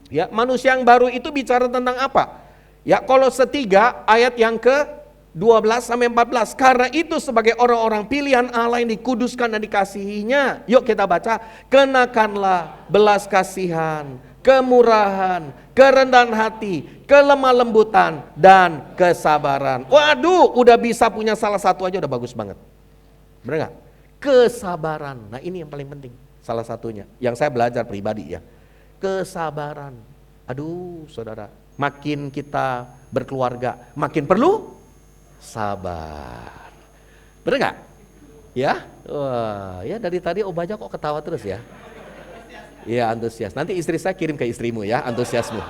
Ya, manusia yang baru itu bicara tentang apa? Ya, Kolose 3 ayat yang ke-12 sampai 14. Karena itu sebagai orang-orang pilihan Allah yang dikuduskan dan dikasihinya, yuk kita baca, kenakanlah belas kasihan, kemurahan, kerendahan hati, kelemah lembutan dan kesabaran. Waduh, udah bisa punya salah satu aja udah bagus banget. Benar nggak? Kesabaran. Nah, ini yang paling penting. Salah satunya, yang saya belajar pribadi ya, kesabaran. Aduh saudara, makin kita berkeluarga, makin perlu sabar. Bener gak? Ya, wah, ya dari tadi Om Baja kok ketawa terus ya? Ya antusias, nanti istri saya kirim ke istrimu ya, antusiasmu.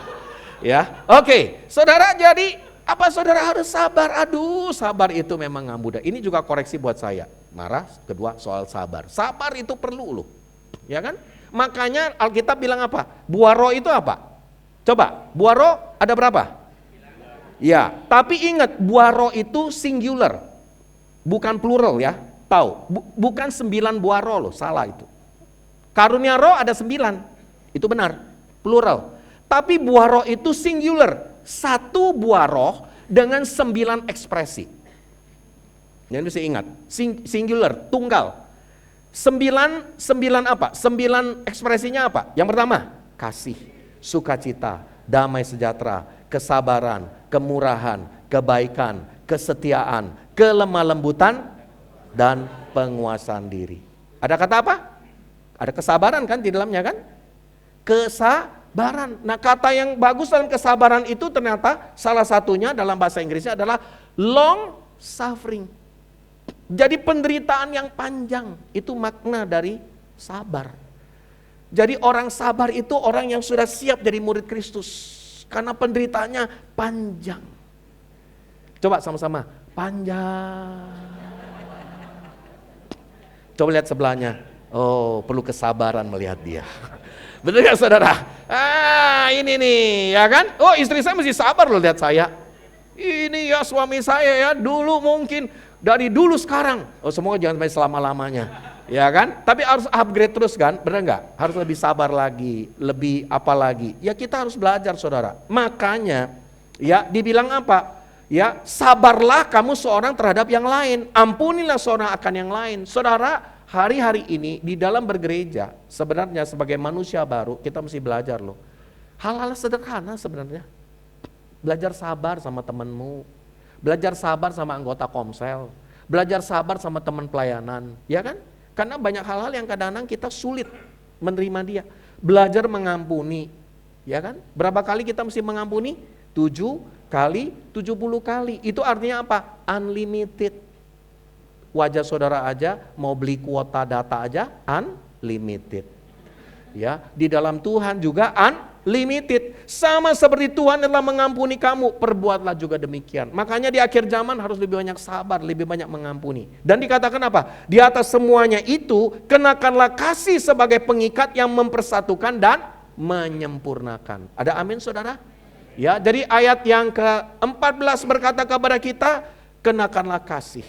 Ya, oke, saudara jadi apa saudara harus sabar? Aduh, sabar itu memang gak mudah. Ini juga koreksi buat saya. Marah, kedua soal sabar. Sabar itu perlu loh. Ya kan? Makanya Alkitab bilang apa? Buah roh itu apa? Coba, buah roh ada berapa? Ya, tapi ingat buah roh itu singular. Bukan plural ya. Tahu, bukan 9 buah roh loh, salah itu. Karunia roh ada 9. Itu benar, plural. Tapi buah roh itu singular. Satu buah roh dengan 9 ekspresi. Yang mesti ingat, singular, tunggal. 9 apa? 9 ekspresinya apa? Yang pertama, kasih, sukacita, damai sejahtera, kesabaran, kemurahan, kebaikan, kesetiaan, kelemah lembutan, dan penguasaan diri. Ada kata apa? Ada kesabaran kan di dalamnya kan? Kesabaran. Nah kata yang bagus dalam kesabaran itu ternyata salah satunya dalam bahasa Inggrisnya adalah long suffering. Jadi penderitaan yang panjang itu makna dari sabar. Jadi orang sabar itu orang yang sudah siap jadi murid Kristus. Karena penderitaannya panjang. Coba sama-sama, panjang. Coba lihat sebelahnya. Oh, perlu kesabaran melihat dia. Betul ya saudara? Ini nih, ya kan? Oh, istri saya mesti sabar loh lihat saya. Ini ya suami saya ya, dulu mungkin dari dulu sekarang. Oh, semoga jangan sampai selama-lamanya. Ya kan? Tapi harus upgrade terus kan? Benar nggak? Harus lebih sabar lagi, lebih apa lagi? Ya kita harus belajar saudara. Makanya ya dibilang apa? Ya sabarlah kamu seorang terhadap yang lain. Ampunilah seorang akan yang lain. Saudara, hari-hari ini di dalam bergereja sebenarnya sebagai manusia baru kita mesti belajar loh. Hal-hal sederhana sebenarnya. Belajar sabar sama temanmu. Belajar sabar sama anggota komsel. Belajar sabar sama teman pelayanan. Ya kan? Karena banyak hal-hal yang kadang-kadang kita sulit menerima dia. Belajar mengampuni. Ya kan? Berapa kali kita mesti mengampuni? 7 kali, 70 kali. Itu artinya apa? Unlimited. Wajah saudara aja mau beli kuota data aja unlimited. Ya, di dalam Tuhan juga unlimited. Sama seperti Tuhan telah mengampuni kamu, perbuatlah juga demikian. Makanya di akhir zaman harus lebih banyak sabar, lebih banyak mengampuni. Dan dikatakan apa? Di atas semuanya itu kenakanlah kasih sebagai pengikat yang mempersatukan dan menyempurnakan. Ada amin saudara? Ya, jadi ayat yang ke-14 berkata kepada kita, kenakanlah kasih.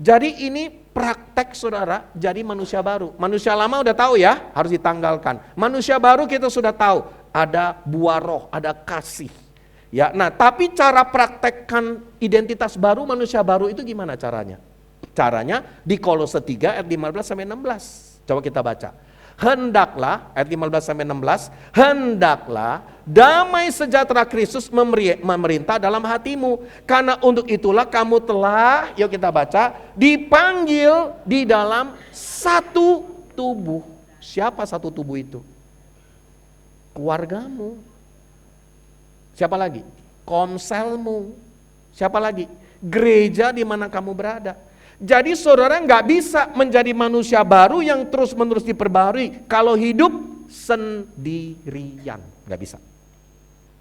Jadi ini praktek saudara, jadi manusia baru. Manusia lama udah tahu ya, harus ditanggalkan. Manusia baru kita sudah tahu, ada buah roh, ada kasih. Ya, nah tapi cara praktekkan identitas baru manusia baru itu gimana caranya? Caranya di Kolose 3 ayat 15 sampai 16. Coba kita baca. Hendaklah, ayat 15 sampai 16, hendaklah damai sejahtera Kristus memerintah dalam hatimu. Karena untuk itulah kamu telah, yuk kita baca, dipanggil di dalam satu tubuh. Siapa satu tubuh itu? Keluargamu. Siapa lagi? Komselmu. Siapa lagi? Gereja di mana kamu berada. Jadi saudara nggak bisa menjadi manusia baru yang terus-menerus diperbarui kalau hidup sendirian, nggak bisa.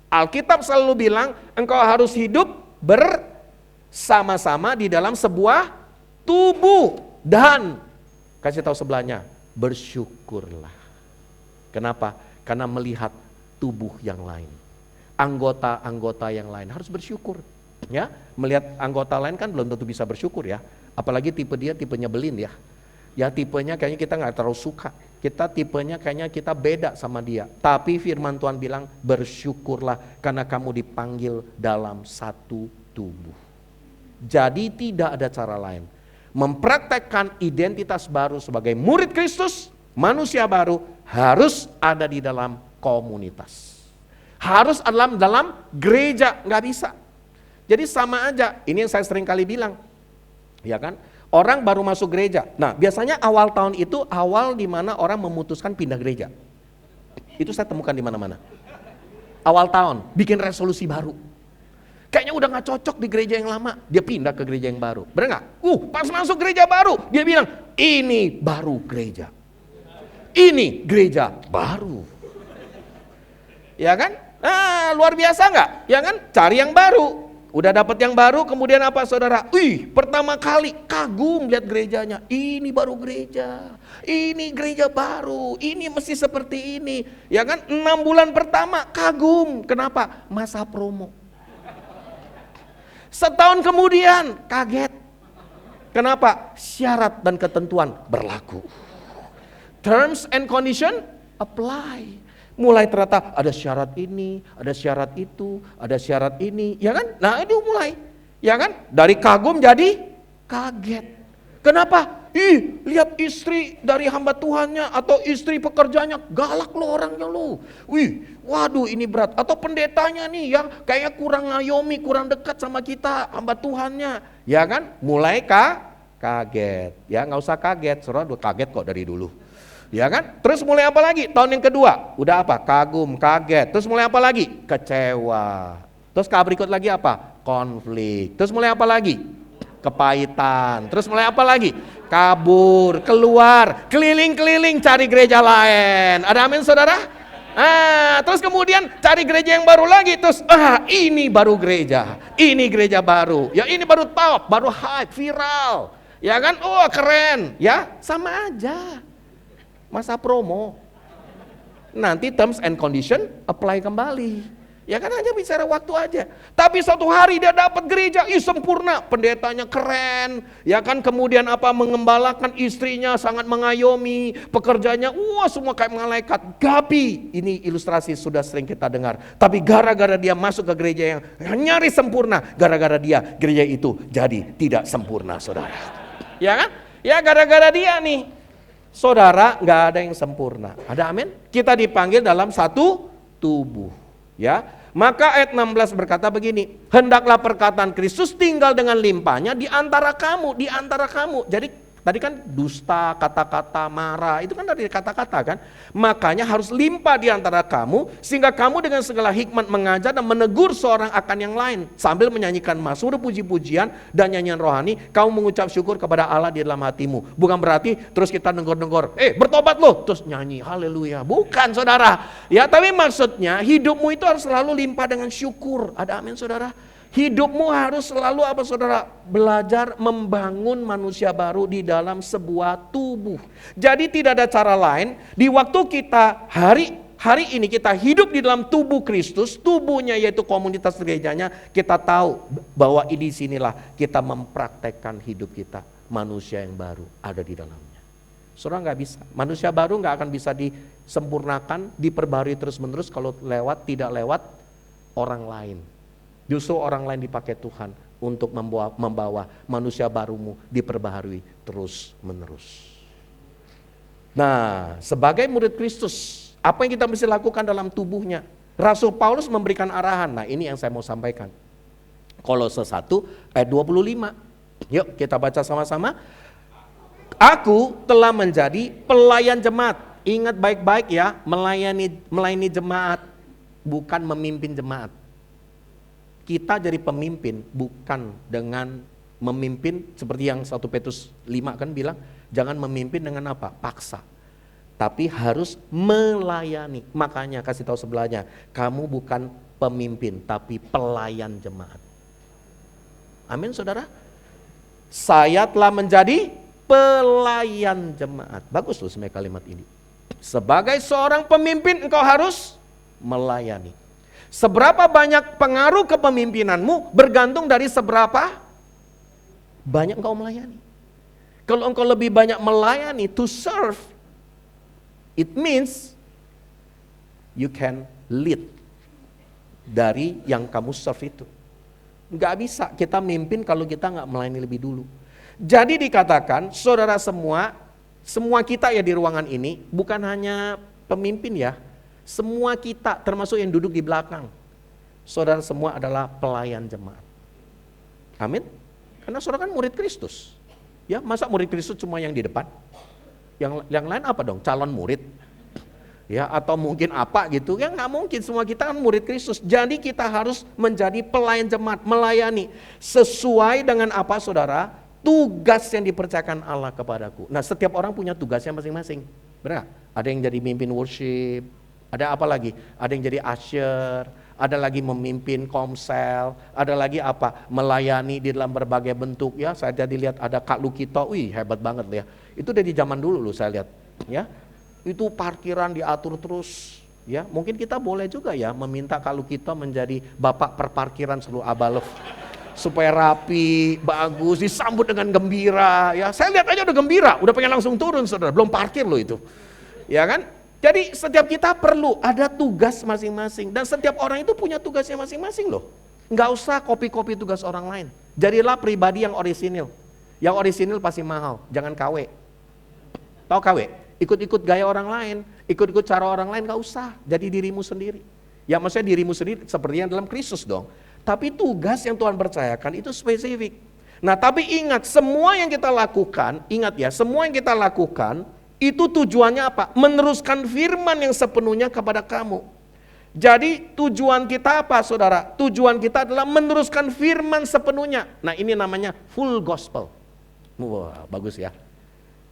Alkitab selalu bilang engkau harus hidup bersama-sama di dalam sebuah tubuh dan kasih tahu sebelahnya bersyukurlah. Kenapa? Karena melihat tubuh yang lain, anggota-anggota yang lain harus bersyukur. Ya, melihat anggota lain kan belum tentu bisa bersyukur ya. Apalagi tipe dia tipe nyebelin ya. Ya tipenya kayaknya kita nggak terlalu suka. Kita tipenya kayaknya kita beda sama dia. Tapi firman Tuhan bilang bersyukurlah karena kamu dipanggil dalam satu tubuh. Jadi tidak ada cara lain. Mempraktekkan identitas baru sebagai murid Kristus, manusia baru harus ada di dalam komunitas. Harus dalam gereja, nggak bisa. Jadi sama aja, ini yang saya sering kali bilang. Ya kan? Orang baru masuk gereja. Nah, biasanya awal tahun itu awal di mana orang memutuskan pindah gereja. Itu saya temukan di mana-mana. Awal tahun, bikin resolusi baru. Kayaknya udah gak cocok di gereja yang lama, dia pindah ke gereja yang baru. Bener gak? Pas masuk gereja baru, dia bilang, ini baru gereja. Ini gereja baru. Ya kan? Nah, luar biasa gak? Ya kan? Cari yang baru. Udah dapat yang baru, kemudian apa saudara? Pertama kali kagum lihat gerejanya. Ini baru gereja. Ini gereja baru. Ini mesti seperti ini. Ya kan? 6 bulan pertama kagum. Kenapa? Masa promo. Setahun kemudian kaget. Kenapa? Syarat dan ketentuan berlaku. Terms and condition apply. Mulai ternyata ada syarat ini, ada syarat itu, ada syarat ini, ya kan? Nah itu mulai, ya kan? Dari kagum jadi kaget. Kenapa? Lihat istri dari hamba Tuhannya atau istri pekerjanya, galak lo orangnya lo. Waduh ini berat. Atau pendetanya nih ya, kayaknya kurang ngayomi, kurang dekat sama kita, hamba Tuhannya. Ya kan? Mulai kaget. Ya nggak usah kaget, saudara udah kaget kok dari dulu. Ya kan? Terus mulai apa lagi? Tahun yang kedua, udah apa? Kagum, kaget. Terus mulai apa lagi? Kecewa. Terus berikut lagi apa? Konflik. Terus mulai apa lagi? Kepahitan. Terus mulai apa lagi? Kabur, keluar, keliling-keliling cari gereja lain. Ada amin saudara? Terus kemudian cari gereja yang baru lagi. Terus ini baru gereja. Ini gereja baru. Ya ini baru top, baru hype, viral. Ya kan? Keren. Ya sama aja. Masa promo. nanti terms and condition apply kembali. Ya kan hanya bicara waktu aja. Tapi suatu hari dia dapat gereja, sempurna, pendetanya keren, ya kan, kemudian mengembalakan istrinya, sangat mengayomi, pekerjanya, semua kayak malaikat. Tapi ini ilustrasi sudah sering kita dengar. Tapi gara-gara dia masuk ke gereja yang nyaris sempurna, gara-gara dia gereja itu jadi tidak sempurna, saudara. Ya kan? Ya gara-gara dia nih, saudara, nggak ada yang sempurna. Ada amin? Kita dipanggil dalam satu tubuh. Ya, maka ayat 16 berkata begini, hendaklah perkataan Kristus tinggal dengan limpahnya di antara kamu. Jadi tadi kan dusta, kata-kata marah, itu kan dari kata-kata kan. Makanya harus limpah di antara kamu, sehingga kamu dengan segala hikmat mengajar dan menegur seorang akan yang lain. Sambil menyanyikan mazmur, puji-pujian dan nyanyian rohani, kamu mengucap syukur kepada Allah di dalam hatimu. Bukan berarti terus kita nenggor-nenggor, bertobat loh, terus nyanyi haleluya. Bukan, saudara. Ya, tapi maksudnya hidupmu itu harus selalu limpah dengan syukur. Ada amin, saudara? Hidupmu harus selalu saudara? Belajar membangun manusia baru di dalam sebuah tubuh. Jadi tidak ada cara lain, di waktu kita hari ini kita hidup di dalam tubuh Kristus, tubuhnya yaitu komunitas gerejanya, kita tahu bahwa di sinilah kita mempraktekkan hidup kita, manusia yang baru ada di dalamnya. Saudara, nggak bisa, manusia baru nggak akan bisa disempurnakan, diperbarui terus-menerus kalau tidak lewat orang lain. Justru orang lain dipakai Tuhan untuk membawa manusia barumu diperbaharui terus menerus. Nah, sebagai murid Kristus, apa yang kita mesti lakukan dalam tubuhnya? Rasul Paulus memberikan arahan. Nah, ini yang saya mau sampaikan. Kolose 1 ayat 25. Yuk kita baca sama-sama. Aku telah menjadi pelayan jemaat. Ingat baik-baik ya, melayani jemaat, bukan memimpin jemaat. Kita jadi pemimpin bukan dengan memimpin seperti yang 1 Petrus 5 kan bilang, jangan memimpin dengan paksa. Tapi harus melayani. Makanya kasih tahu sebelahnya, kamu bukan pemimpin tapi pelayan jemaat. Amin, saudara. Saya telah menjadi pelayan jemaat. Bagus loh sebenarnya kalimat ini. Sebagai seorang pemimpin engkau harus melayani. Seberapa banyak pengaruh kepemimpinanmu bergantung dari seberapa banyak engkau melayani. Kalau engkau lebih banyak melayani, to serve, it means you can lead dari yang kamu serve itu. Nggak bisa kita mimpin kalau kita nggak melayani lebih dulu. Jadi dikatakan, saudara semua kita ya di ruangan ini, bukan hanya pemimpin ya, semua kita termasuk yang duduk di belakang, saudara semua adalah pelayan jemaat. Amin. Karena saudara kan murid Kristus. Ya, masa murid Kristus cuma yang di depan? Yang lain apa dong? Calon murid? Ya, atau mungkin apa gitu? Ya nggak mungkin, semua kita kan murid Kristus. Jadi kita harus menjadi pelayan jemaat, melayani sesuai dengan apa, saudara? Tugas yang dipercayakan Allah kepadaku. Nah, setiap orang punya tugasnya masing-masing. Benar? Ada yang jadi mimpin worship, ada apa lagi? Ada yang jadi usher, ada lagi memimpin komsel, ada lagi melayani di dalam berbagai bentuk ya. Saya jadi lihat ada Kak Lukito, hebat banget ya. Itu dari zaman dulu loh saya lihat ya. Itu parkiran diatur terus ya. Mungkin kita boleh juga ya meminta Kak Lukito menjadi bapak perparkiran seluruh Abalef. Supaya rapi, bagus, disambut dengan gembira ya. Saya lihat aja udah gembira, udah pengen langsung turun saudara, belum parkir loh itu. Ya kan? Jadi setiap kita perlu ada tugas masing-masing. Dan setiap orang itu punya tugasnya masing-masing loh. Nggak usah copy-copy tugas orang lain. Jadilah pribadi yang orisinil. Yang orisinil pasti mahal, jangan KW. Tahu KW? Ikut-ikut gaya orang lain, ikut-ikut cara orang lain, nggak usah. Jadi dirimu sendiri. Ya maksudnya dirimu sendiri seperti yang dalam Kristus dong. Tapi tugas yang Tuhan percayakan itu spesifik. Nah tapi ingat, semua yang kita lakukan, ingat ya, semua yang kita lakukan, itu tujuannya apa? Meneruskan firman yang sepenuhnya kepada kamu. Jadi tujuan kita apa saudara? Tujuan kita adalah meneruskan firman sepenuhnya. Nah ini namanya full gospel. Wah bagus ya.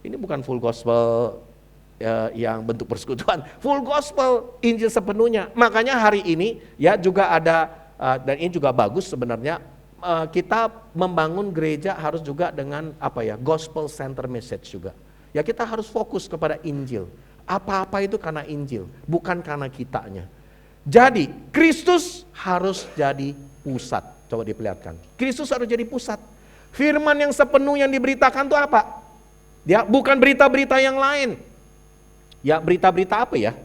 Ini bukan full gospel yang bentuk persekutuan. Full gospel, Injil sepenuhnya. Makanya hari ini ya juga ada, dan ini juga bagus sebenarnya, kita membangun gereja harus juga dengan gospel center message juga. Ya kita harus fokus kepada Injil. Apa-apa itu karena Injil, bukan karena kitanya. Jadi Kristus harus jadi pusat. Coba diperlihatkan. Kristus harus jadi pusat. Firman yang sepenuh yang diberitakan itu apa? Ya, bukan berita-berita yang lain. Ya, berita-berita apa ya?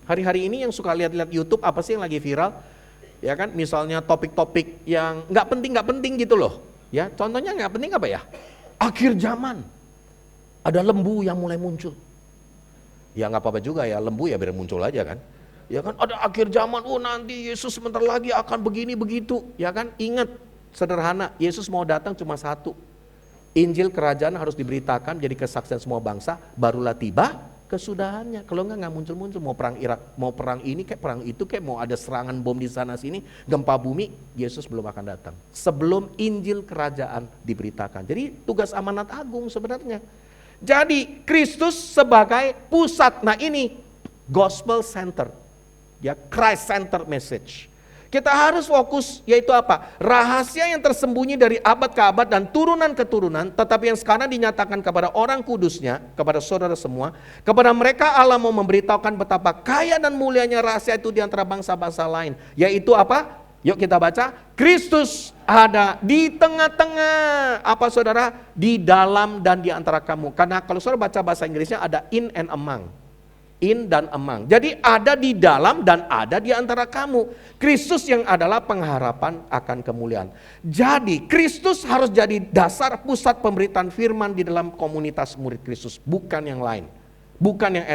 Hari-hari ini yang suka lihat-lihat YouTube, apa sih yang lagi viral? Ya kan, misalnya topik-topik yang nggak penting gitu loh. Ya, contohnya nggak penting apa ya? Akhir zaman. Ada lembu yang mulai muncul. Ya nggak apa-apa juga ya, lembu ya biar muncul aja kan. Ya kan, ada akhir zaman, nanti Yesus sebentar lagi akan begini begitu. Ya kan, ingat sederhana, Yesus mau datang cuma satu. Injil kerajaan harus diberitakan jadi kesaksian semua bangsa, barulah tiba kesudahannya. Kalau nggak muncul-muncul, mau perang Irak, mau perang ini kayak perang itu kayak mau ada serangan bom di sana sini, gempa bumi, Yesus belum akan datang. Sebelum Injil kerajaan diberitakan. Jadi tugas amanat agung sebenarnya. Jadi Kristus sebagai pusat. Nah ini gospel center. Ya, Christ center message. Kita harus fokus, yaitu apa? Rahasia yang tersembunyi dari abad ke abad dan turunan ke turunan, tetapi yang sekarang dinyatakan kepada orang kudusnya, kepada saudara semua, kepada mereka Allah mau memberitahukan betapa kaya dan mulianya rahasia itu di antara bangsa-bangsa lain. Yaitu apa? Yuk kita baca. Kristus ada di tengah-tengah. Apa saudara? Di dalam dan di antara kamu. Karena kalau saudara baca bahasa Inggrisnya ada in and among. In dan among. Jadi ada di dalam dan ada di antara kamu. Kristus yang adalah pengharapan akan kemuliaan. Jadi Kristus harus jadi dasar pusat pemberitaan firman di dalam komunitas murid Kristus, bukan yang lain. Bukan yang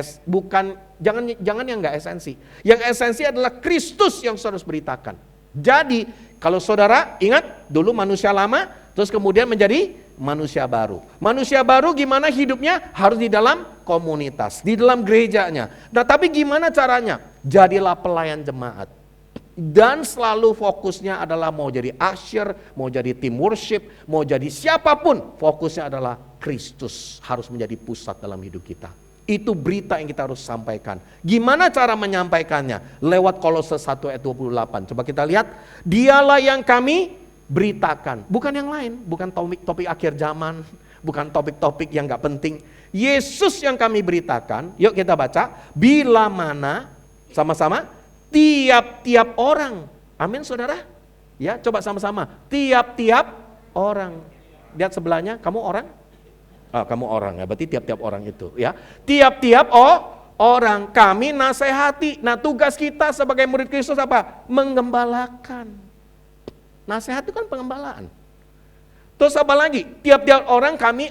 jangan yang enggak esensi. Yang esensi adalah Kristus yang harus beritakan. Jadi kalau saudara ingat dulu manusia lama, terus kemudian menjadi manusia baru. Manusia baru gimana hidupnya? Harus di dalam komunitas, di dalam gerejanya. Nah tapi gimana caranya? Jadilah pelayan jemaat. Dan selalu fokusnya adalah mau jadi usher, mau jadi tim worship, mau jadi siapapun. Fokusnya adalah Kristus harus menjadi pusat dalam hidup kita. Itu berita yang kita harus sampaikan. Gimana cara menyampaikannya? Lewat Kolose 1 ayat 28. Coba kita lihat. Dialah yang kami beritakan, bukan yang lain, bukan topik akhir zaman, bukan topik-topik yang gak penting. Yesus yang kami beritakan, yuk kita baca, bila mana, sama-sama, tiap-tiap orang, amin saudara? Ya coba sama-sama, tiap-tiap orang. Lihat sebelahnya, kamu orang? Kamu orang ya, berarti tiap-tiap orang itu ya. Tiap-tiap orang kami nasihati. Nah tugas kita sebagai murid Kristus apa? Menggembalakan. Nasihat itu kan pengembalaan. Terus apa lagi? Tiap-tiap orang kami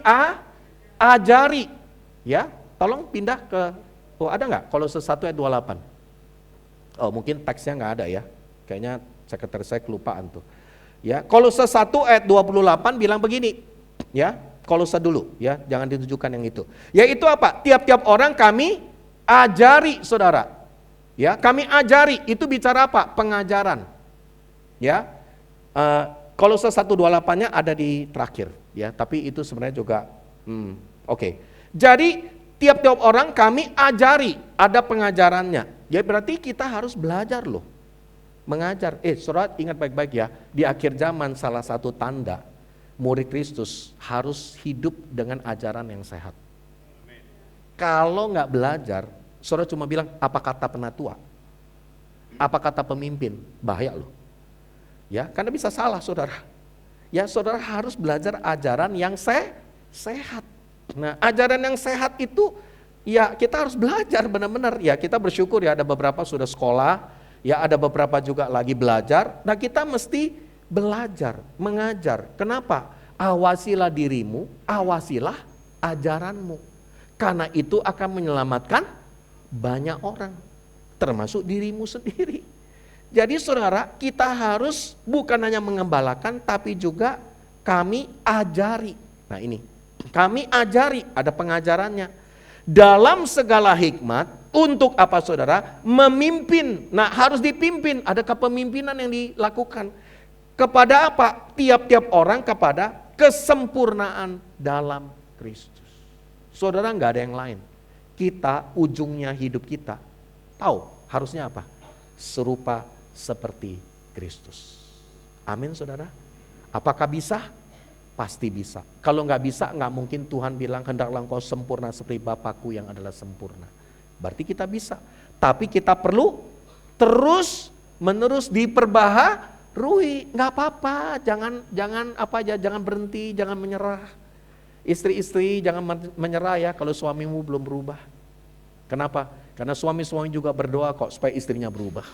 ajari. Ya, tolong pindah ke, ada nggak? Kolose 1 ayat 28. Mungkin teksnya nggak ada ya. Kayaknya sekretaris saya kelupaan tuh. Ya, Kolose 1 ayat 28 bilang begini. Ya, Kolose dulu ya, jangan ditujukan yang itu. Yaitu apa? Tiap-tiap orang kami ajari, saudara. Ya, kami ajari. Itu bicara apa? Pengajaran. Ya. Kolose 1:28-nya ada di terakhir ya, tapi itu sebenarnya juga oke. Jadi tiap-tiap orang kami ajari, ada pengajarannya. Ya berarti kita harus belajar loh. Mengajar. Saudara ingat baik-baik ya, di akhir zaman salah satu tanda murid Kristus harus hidup dengan ajaran yang sehat. Kalau nggak belajar, saudara cuma bilang apa kata penatua, apa kata pemimpin, bahaya loh. Ya, karena bisa salah saudara. Ya, saudara harus belajar ajaran yang sehat. Nah, ajaran yang sehat itu ya kita harus belajar benar-benar. Ya, kita bersyukur ya ada beberapa sudah sekolah, ya ada beberapa juga lagi belajar. Nah, kita mesti belajar, mengajar. Kenapa? Awasilah dirimu, awasilah ajaranmu. Karena itu akan menyelamatkan banyak orang, termasuk dirimu sendiri. Jadi saudara, kita harus bukan hanya mengembalakan, tapi juga kami ajari. Nah ini, kami ajari, ada pengajarannya. Dalam segala hikmat, untuk apa saudara? Memimpin. Nah harus dipimpin, ada kepemimpinan yang dilakukan. Kepada apa? Tiap-tiap orang kepada kesempurnaan dalam Kristus. Saudara nggak ada yang lain. Kita, ujungnya hidup kita, tahu harusnya apa? Serupa seperti Kristus. Amin saudara. Apakah bisa? Pasti bisa. Kalau nggak bisa, nggak mungkin Tuhan bilang hendaklah engkau sempurna seperti Bapakku yang adalah sempurna. berarti kita bisa. Tapi kita perlu terus menerus diperbaharui. Nggak apa-apa, jangan berhenti, jangan menyerah. Istri-istri jangan menyerah ya kalau suamimu belum berubah. Kenapa? Karena suami-suami juga berdoa kok supaya istrinya berubah.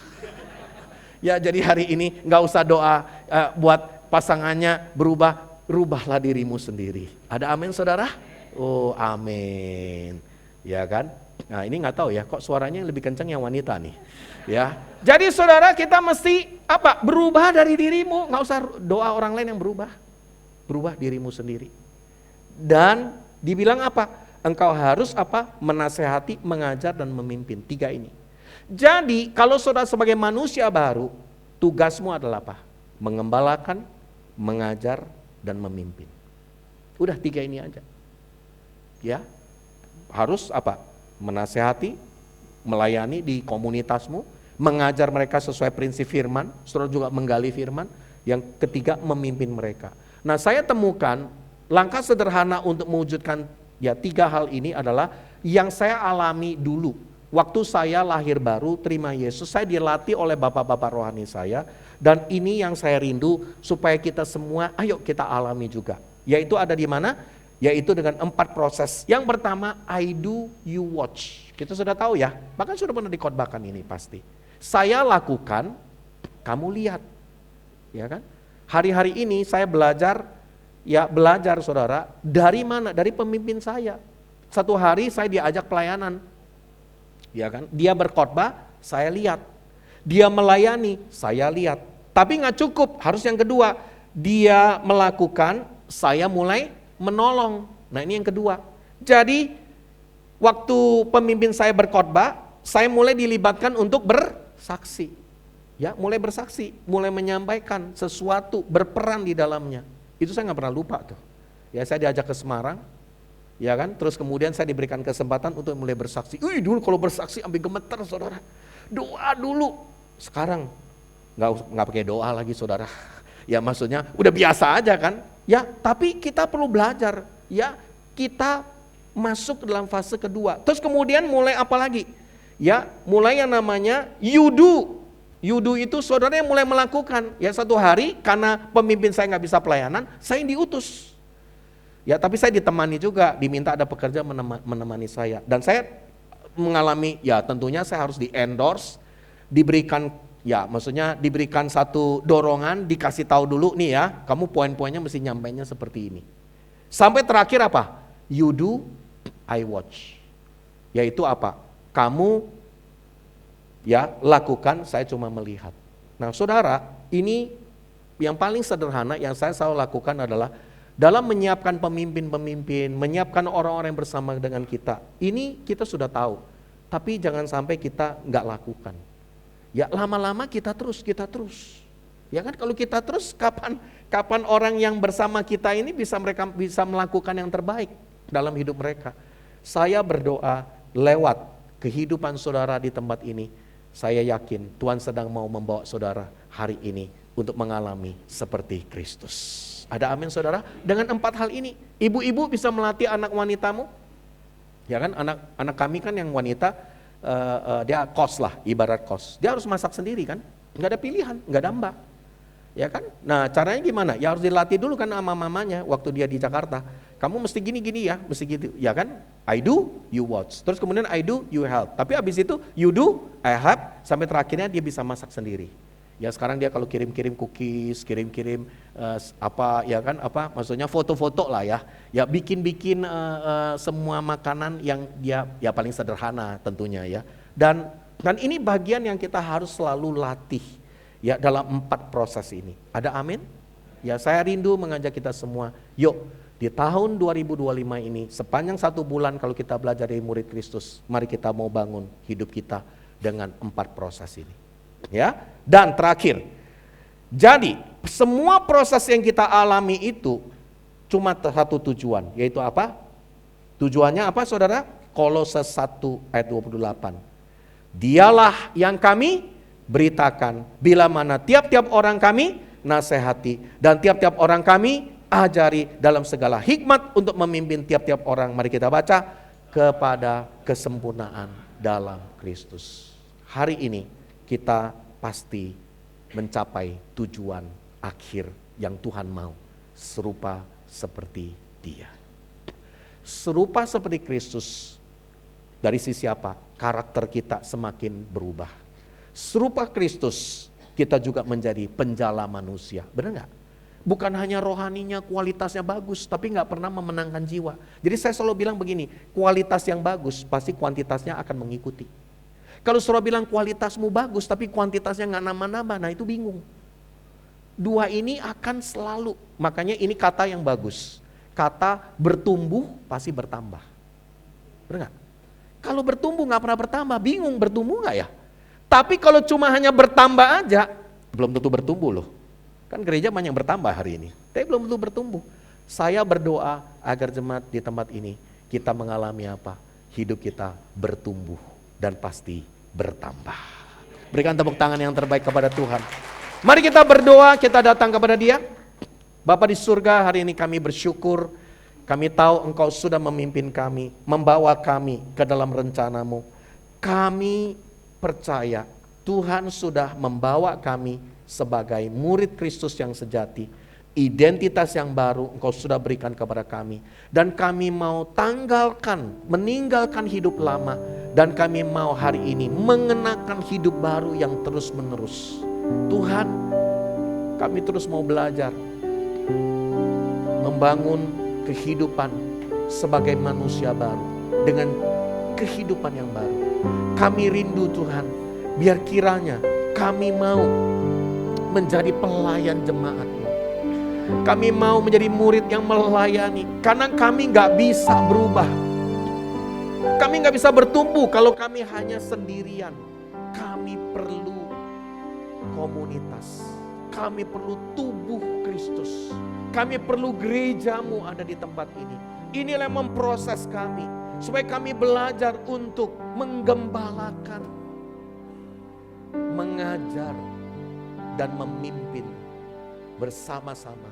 Ya, jadi hari ini nggak usah doa buat pasangannya berubah, rubahlah dirimu sendiri. Ada amin saudara? Oh amin. Ya kan? Nah ini nggak tahu ya, kok suaranya yang lebih kencang yang wanita nih. Ya, jadi saudara kita mesti apa? Berubah dari dirimu, nggak usah doa orang lain yang berubah. Berubah dirimu sendiri. Dan dibilang apa? Engkau harus apa? Menasehati, mengajar dan memimpin. 3 ini. Jadi kalau saudara sebagai manusia baru, tugasmu adalah apa? Mengembalakan, mengajar, dan memimpin. Udah 3 ini aja. Ya, harus apa? Menasehati, melayani di komunitasmu, mengajar mereka sesuai prinsip firman, saudara juga menggali firman. Yang ketiga, memimpin mereka. Nah saya temukan langkah sederhana untuk mewujudkan ya 3 hal ini adalah yang saya alami dulu. Waktu saya lahir baru, terima Yesus, saya dilatih oleh bapak-bapak rohani saya. Dan ini yang saya rindu supaya kita semua, ayo kita alami juga. Yaitu ada di mana? Yaitu dengan 4 proses. Yang pertama, I do, you watch. Kita sudah tahu ya, bahkan sudah pernah dikhotbahkan ini pasti. Saya lakukan, kamu lihat. Ya kan? Hari-hari ini saya belajar saudara, dari mana? Dari pemimpin saya. Satu hari saya diajak pelayanan. Ya kan? Dia berkhotbah, saya lihat. Dia melayani, saya lihat. Tapi nggak cukup, harus yang kedua. Dia melakukan, saya mulai menolong. Nah ini yang kedua. Jadi waktu pemimpin saya berkhotbah, saya mulai dilibatkan untuk bersaksi. Ya, mulai bersaksi, mulai menyampaikan sesuatu, berperan di dalamnya. Itu saya nggak pernah lupa tuh. Ya saya diajak ke Semarang. Ya kan, terus kemudian saya diberikan kesempatan untuk mulai bersaksi. Dulu kalau bersaksi sampai gemeter saudara. Doa dulu. Sekarang nggak pakai doa lagi saudara. Ya maksudnya udah biasa aja kan. Ya tapi kita perlu belajar. Ya kita masuk ke dalam fase kedua. Terus kemudian mulai apa lagi? Ya mulai yang namanya you do. You do itu saudara yang mulai melakukan. Ya satu hari karena pemimpin saya nggak bisa pelayanan, saya yang diutus. Ya tapi saya ditemani juga, diminta ada pekerja menemani saya. Dan saya mengalami, ya tentunya saya harus di-endorse, diberikan, ya maksudnya diberikan satu dorongan, dikasih tahu dulu nih ya, kamu poin-poinnya mesti nyampainya seperti ini. Sampai terakhir apa? You do, I watch. Yaitu apa? Kamu ya lakukan, saya cuma melihat. Nah saudara, ini yang paling sederhana yang saya selalu lakukan adalah dalam menyiapkan pemimpin-pemimpin, menyiapkan orang-orang yang bersama dengan kita. Ini kita sudah tahu, tapi jangan sampai kita nggak lakukan. Ya lama-lama kita terus. Ya kan kalau kita terus, kapan orang yang bersama kita ini mereka bisa melakukan yang terbaik dalam hidup mereka. Saya berdoa lewat kehidupan saudara di tempat ini, saya yakin Tuhan sedang mau membawa saudara hari ini untuk mengalami seperti Kristus. Ada amin saudara? Dengan 4 hal ini, ibu-ibu bisa melatih anak wanitamu. Ya kan, anak kami kan yang wanita, dia kos lah, ibarat kos. Dia harus masak sendiri kan, nggak ada pilihan, nggak ada mbak. Ya kan? Nah caranya gimana? Ya harus dilatih dulu kan sama mamanya waktu dia di Jakarta. Kamu mesti gini-gini ya, mesti gitu. Ya kan? I do, you watch. Terus kemudian I do, you help. Tapi abis itu you do, I help. Sampai terakhirnya dia bisa masak sendiri. Ya sekarang dia kalau kirim-kirim cookies, kirim-kirim maksudnya foto-foto lah ya. Ya bikin-bikin semua makanan yang dia ya paling sederhana tentunya ya. Dan ini bagian yang kita harus selalu latih ya dalam 4 proses ini. Ada amin? Ya saya rindu mengajak kita semua, yuk di tahun 2025 ini sepanjang 1 bulan kalau kita belajar dari murid Kristus, mari kita mau bangun hidup kita dengan 4 proses ini. Ya, dan terakhir, jadi semua proses yang kita alami itu cuma satu tujuan, yaitu apa? Tujuannya apa saudara? Kolose 1 ayat 28. Dialah yang kami beritakan bila mana tiap-tiap orang kami nasihati dan tiap-tiap orang kami ajari dalam segala hikmat untuk memimpin tiap-tiap orang. Mari kita baca, kepada kesempurnaan dalam Kristus. Hari ini kita pasti mencapai tujuan akhir yang Tuhan mau, serupa seperti Dia. Serupa seperti Kristus, dari sisi apa? Karakter kita semakin berubah. Serupa Kristus, kita juga menjadi penjala manusia. Benar nggak? Bukan hanya rohaninya, kualitasnya bagus, tapi nggak pernah memenangkan jiwa. Jadi saya selalu bilang begini, kualitas yang bagus pasti kuantitasnya akan mengikuti. Kalau saudara bilang kualitasmu bagus, tapi kuantitasnya nggak nambah-nambah, nah itu bingung. Dua ini akan selalu, makanya ini kata yang bagus. Kata bertumbuh pasti bertambah. Benar nggak? Kalau bertumbuh nggak pernah bertambah, bingung bertumbuh nggak ya? Tapi kalau cuma hanya bertambah aja, belum tentu bertumbuh loh. Kan gereja banyak bertambah hari ini, tapi belum tentu bertumbuh. Saya berdoa agar jemaat di tempat ini, kita mengalami apa? Hidup kita bertumbuh dan pasti bertambah. Berikan tepuk tangan yang terbaik kepada Tuhan. Mari kita berdoa, kita datang kepada Dia. Bapa di surga, hari ini kami bersyukur. Kami tahu Engkau sudah memimpin kami, membawa kami ke dalam rencana-Mu. Kami percaya Tuhan sudah membawa kami sebagai murid Kristus yang sejati. Identitas yang baru Engkau sudah berikan kepada kami. Dan kami mau meninggalkan hidup lama. Dan kami mau hari ini mengenakan hidup baru yang terus menerus. Tuhan, kami terus mau belajar membangun kehidupan sebagai manusia baru dengan kehidupan yang baru. Kami rindu Tuhan, biar kiranya kami mau menjadi pelayan jemaat-Mu. Kami mau menjadi murid yang melayani, karena kami gak bisa berubah. Kami gak bisa bertumbuh kalau kami hanya sendirian. Kami perlu komunitas. Kami perlu tubuh Kristus. Kami perlu gereja-Mu ada di tempat ini. Inilah yang memproses kami, supaya kami belajar untuk menggembalakan, mengajar, dan memimpin bersama-sama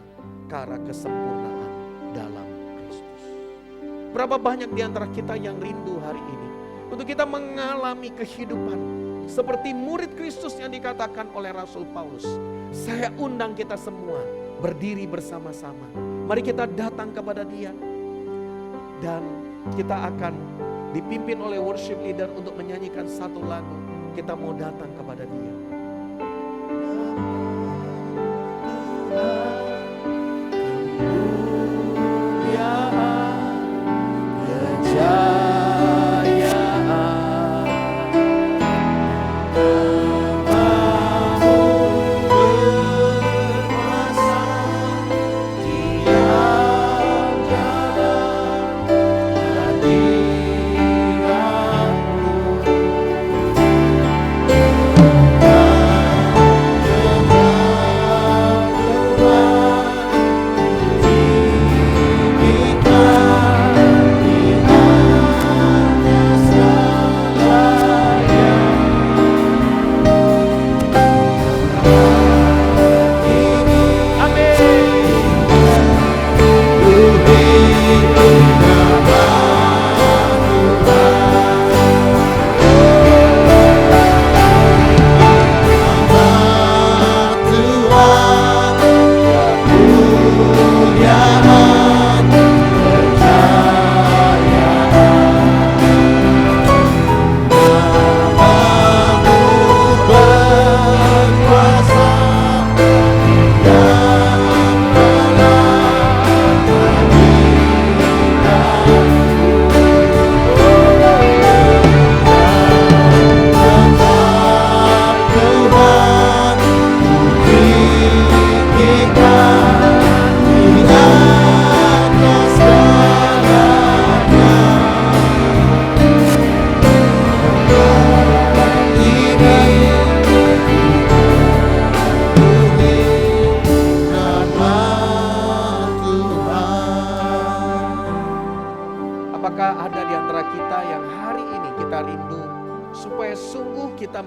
ke arah kesempurnaan dalam Kristus. Berapa banyak di antara kita yang rindu hari ini untuk kita mengalami kehidupan seperti murid Kristus yang dikatakan oleh Rasul Paulus. Saya undang kita semua berdiri bersama-sama. Mari kita datang kepada Dia dan kita akan dipimpin oleh worship leader untuk menyanyikan satu lagu. Kita mau datang kepada Dia.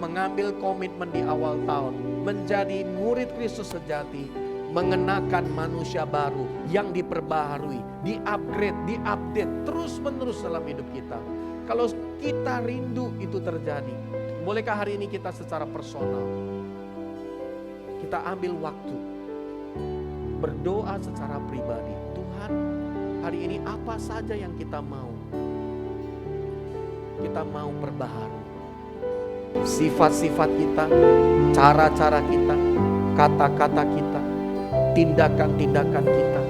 mengambil komitmen di awal tahun, menjadi murid Kristus sejati, mengenakan manusia baru yang diperbaharui, di-upgrade, di-update terus-menerus dalam hidup kita. Kalau kita rindu itu terjadi, bolehkah hari ini kita secara personal, kita ambil waktu, berdoa secara pribadi. Tuhan, hari ini apa saja yang kita mau perbaharui. Sifat-sifat kita, cara-cara kita, kata-kata kita, tindakan-tindakan kita,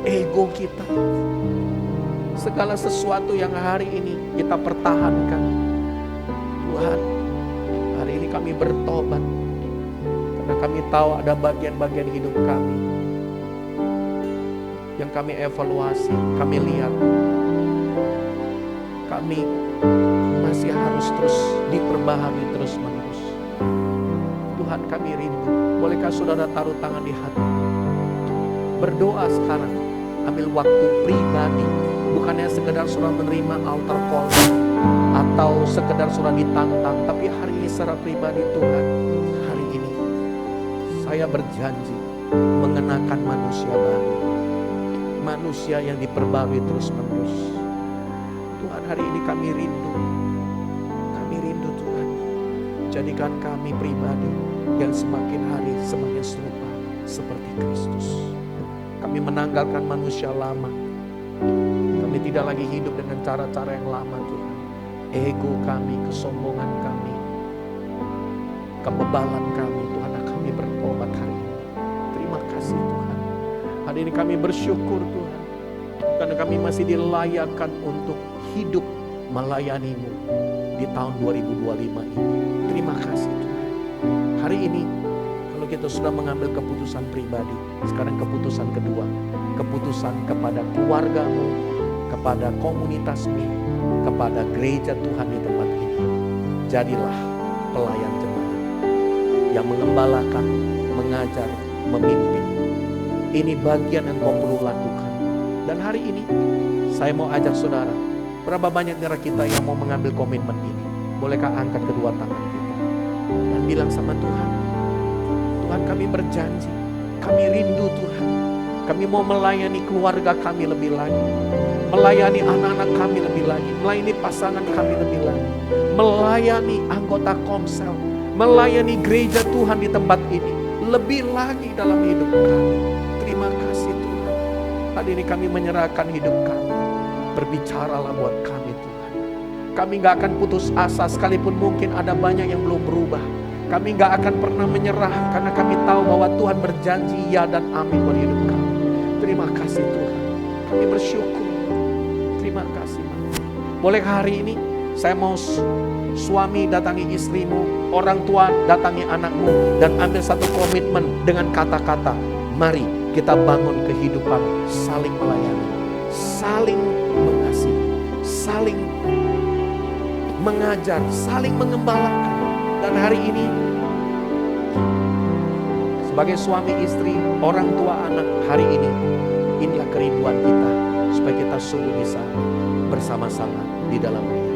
ego kita. Segala sesuatu yang hari ini kita pertahankan. Tuhan, hari ini kami bertobat. Karena kami tahu ada bagian-bagian hidup kami yang kami evaluasi, kami lihat. Kami masih harus terus diperbaharui terus-menerus. Tuhan, kami rindu. Bolehkah saudara taruh tangan di hati? Berdoa sekarang. Ambil waktu pribadi. Bukannya sekedar saudara menerima altar call atau sekedar saudara ditantang, tapi hari ini secara pribadi. Tuhan, hari ini saya berjanji mengenakan manusia baru, manusia yang diperbarui terus-menerus. Tuhan, hari ini kami rindu Tuhan, jadikan kami pribadi yang semakin hari semakin serupa seperti Kristus. Kami menanggalkan manusia lama. Kami tidak lagi hidup dengan cara-cara yang lama Tuhan. Ego kami, kesombongan kami, kebebalan kami, Tuhan, kami bertobat hari ini. Terima kasih Tuhan. Hari ini kami bersyukur Tuhan, karena kami masih dilayakkan untuk hidup melayani-Mu di tahun 2025 ini. Terima kasih Tuhan. Hari ini kalau kita sudah mengambil keputusan pribadi, sekarang keputusan kedua, keputusan kepada keluarga-Mu, kepada komunitas-Mu, kepada gereja Tuhan di tempat ini. Jadilah pelayan jemaat yang mengembalakan, mengajar, memimpin. Ini bagian yang kau perlu lakukan. Dan hari ini saya mau ajak saudara, berapa banyak dari kita yang mau mengambil komitmen ini? Bolehkah angkat kedua tangan kita dan bilang sama Tuhan, Tuhan, kami berjanji, kami rindu Tuhan, kami mau melayani keluarga kami lebih lagi, melayani anak-anak kami lebih lagi, melayani pasangan kami lebih lagi, melayani anggota komsel, melayani gereja Tuhan di tempat ini lebih lagi dalam hidup kami. Terima kasih Tuhan. Hari ini kami menyerahkan hidup kami. Berbicaralah buat kami Tuhan. Kami gak akan putus asa sekalipun mungkin ada banyak yang belum berubah. Kami gak akan pernah menyerah karena kami tahu bahwa Tuhan berjanji ya dan amin buat hidup kami. Terima kasih Tuhan. Kami bersyukur. Terima kasih. Boleh hari ini saya mau suami datangi istrimu, orang tua datangi anakmu, dan ambil satu komitmen dengan kata-kata, mari kita bangun kehidupan saling melayani, saling mengasihi, saling mengajar, saling mengembalakan. Dan hari ini sebagai suami istri, orang tua anak, hari ini inilah kerinduan kita supaya kita sungguh bisa bersama-sama di dalam Dia.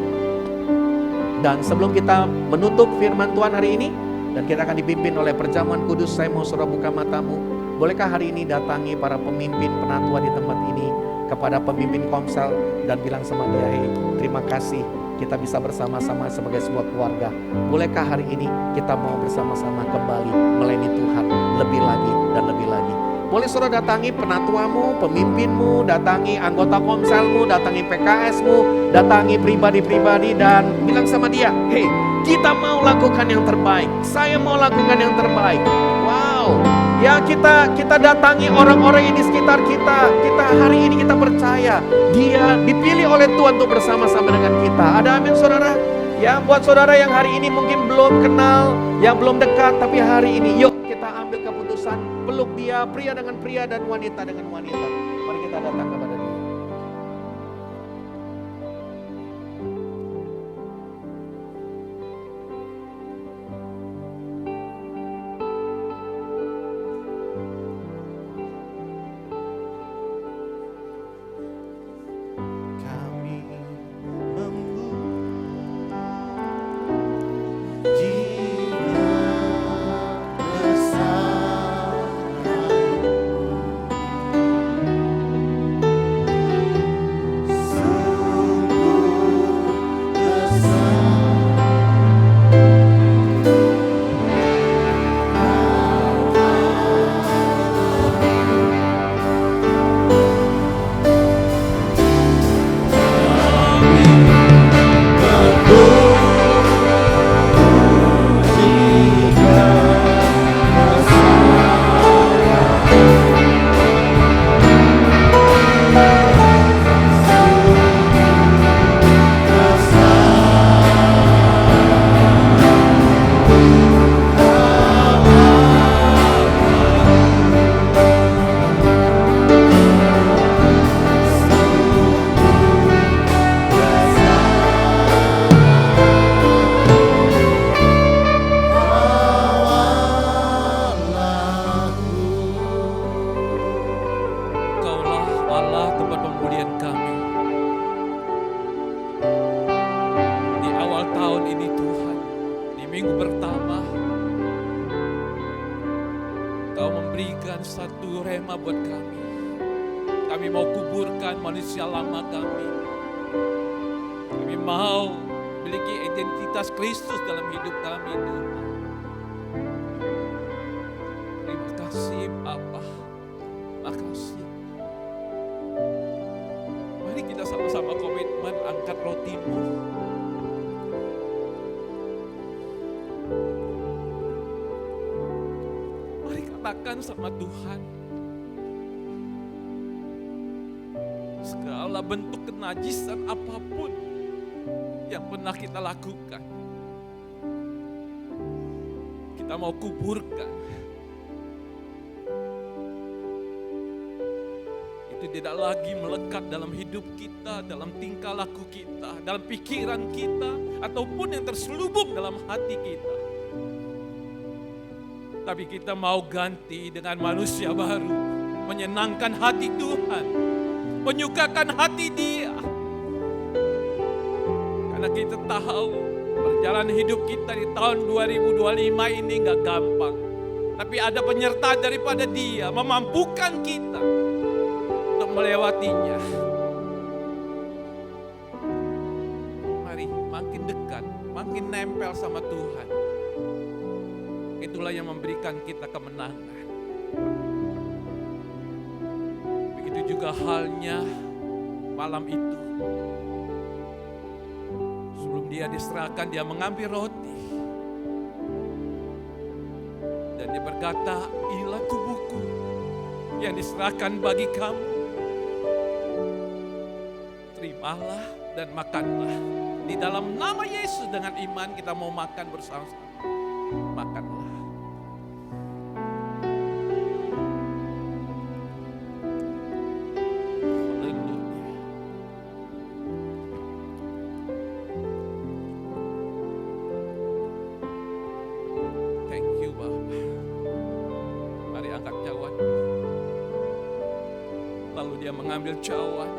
Dan sebelum kita menutup firman Tuhan hari ini dan kita akan dipimpin oleh perjamuan kudus, saya mau saudara buka matamu. Bolehkah hari ini datangi para pemimpin penatua di tempat ini, kepada pemimpin komsel, dan bilang sama dia, hey, terima kasih kita bisa bersama-sama sebagai sebuah keluarga. Bolehkah hari ini kita mau bersama-sama kembali melayani Tuhan lebih lagi dan lebih lagi. Boleh saudara datangi penatuamu, pemimpinmu, datangi anggota komselmu, datangi PKSmu, datangi pribadi-pribadi dan bilang sama dia, hey, kita mau lakukan yang terbaik. Saya mau lakukan yang terbaik. Wow. Ya kita datangi orang-orang yang di sekitar kita. Kita hari ini kita percaya dia dipilih oleh Tuhan untuk bersama-sama dengan kita. Ada amin saudara? Ya, buat saudara yang hari ini mungkin belum kenal, yang belum dekat, tapi hari ini yuk kita ambil keputusan, peluk dia, pria dengan pria dan wanita dengan wanita. Mari kita datang kepada dia. kemuliaan kami. Di awal tahun ini Tuhan, di minggu pertama, Kau memberikan satu rema buat kami. Kami mau kuburkan manusia lama kami. Kami mau memiliki identitas Kristus dalam hidup kami Tuhan. Terima kasih Bapa. Makasih. Mari kita sama-sama komitmen angkat rotimu. Mari katakan sama Tuhan, segala bentuk kenajisan apapun yang pernah kita lakukan, kita mau kuburkan. Itu tidak lagi melekat dalam hidup kita, dalam tingkah laku kita, dalam pikiran kita, ataupun yang terselubung dalam hati kita. Tapi kita mau ganti dengan manusia baru, menyenangkan hati Tuhan, menyukakan hati Dia. Karena kita tahu perjalanan hidup kita di tahun 2025 ini gak gampang. Tapi ada penyertaan daripada Dia, memampukan kita untuk melewatinya. Mari makin dekat, makin nempel sama Tuhan. Itulah yang memberikan kita kemenangan. Begitu juga halnya malam itu. Sebelum Dia diserahkan, Dia mengambil roti. Dan Dia berkata, inilah tubuhku yang diserahkan bagi kamu. Terimalah dan makanlah. Di dalam nama Yesus dengan iman kita mau makan bersama-sama. Makanlah. Mengambil cawan,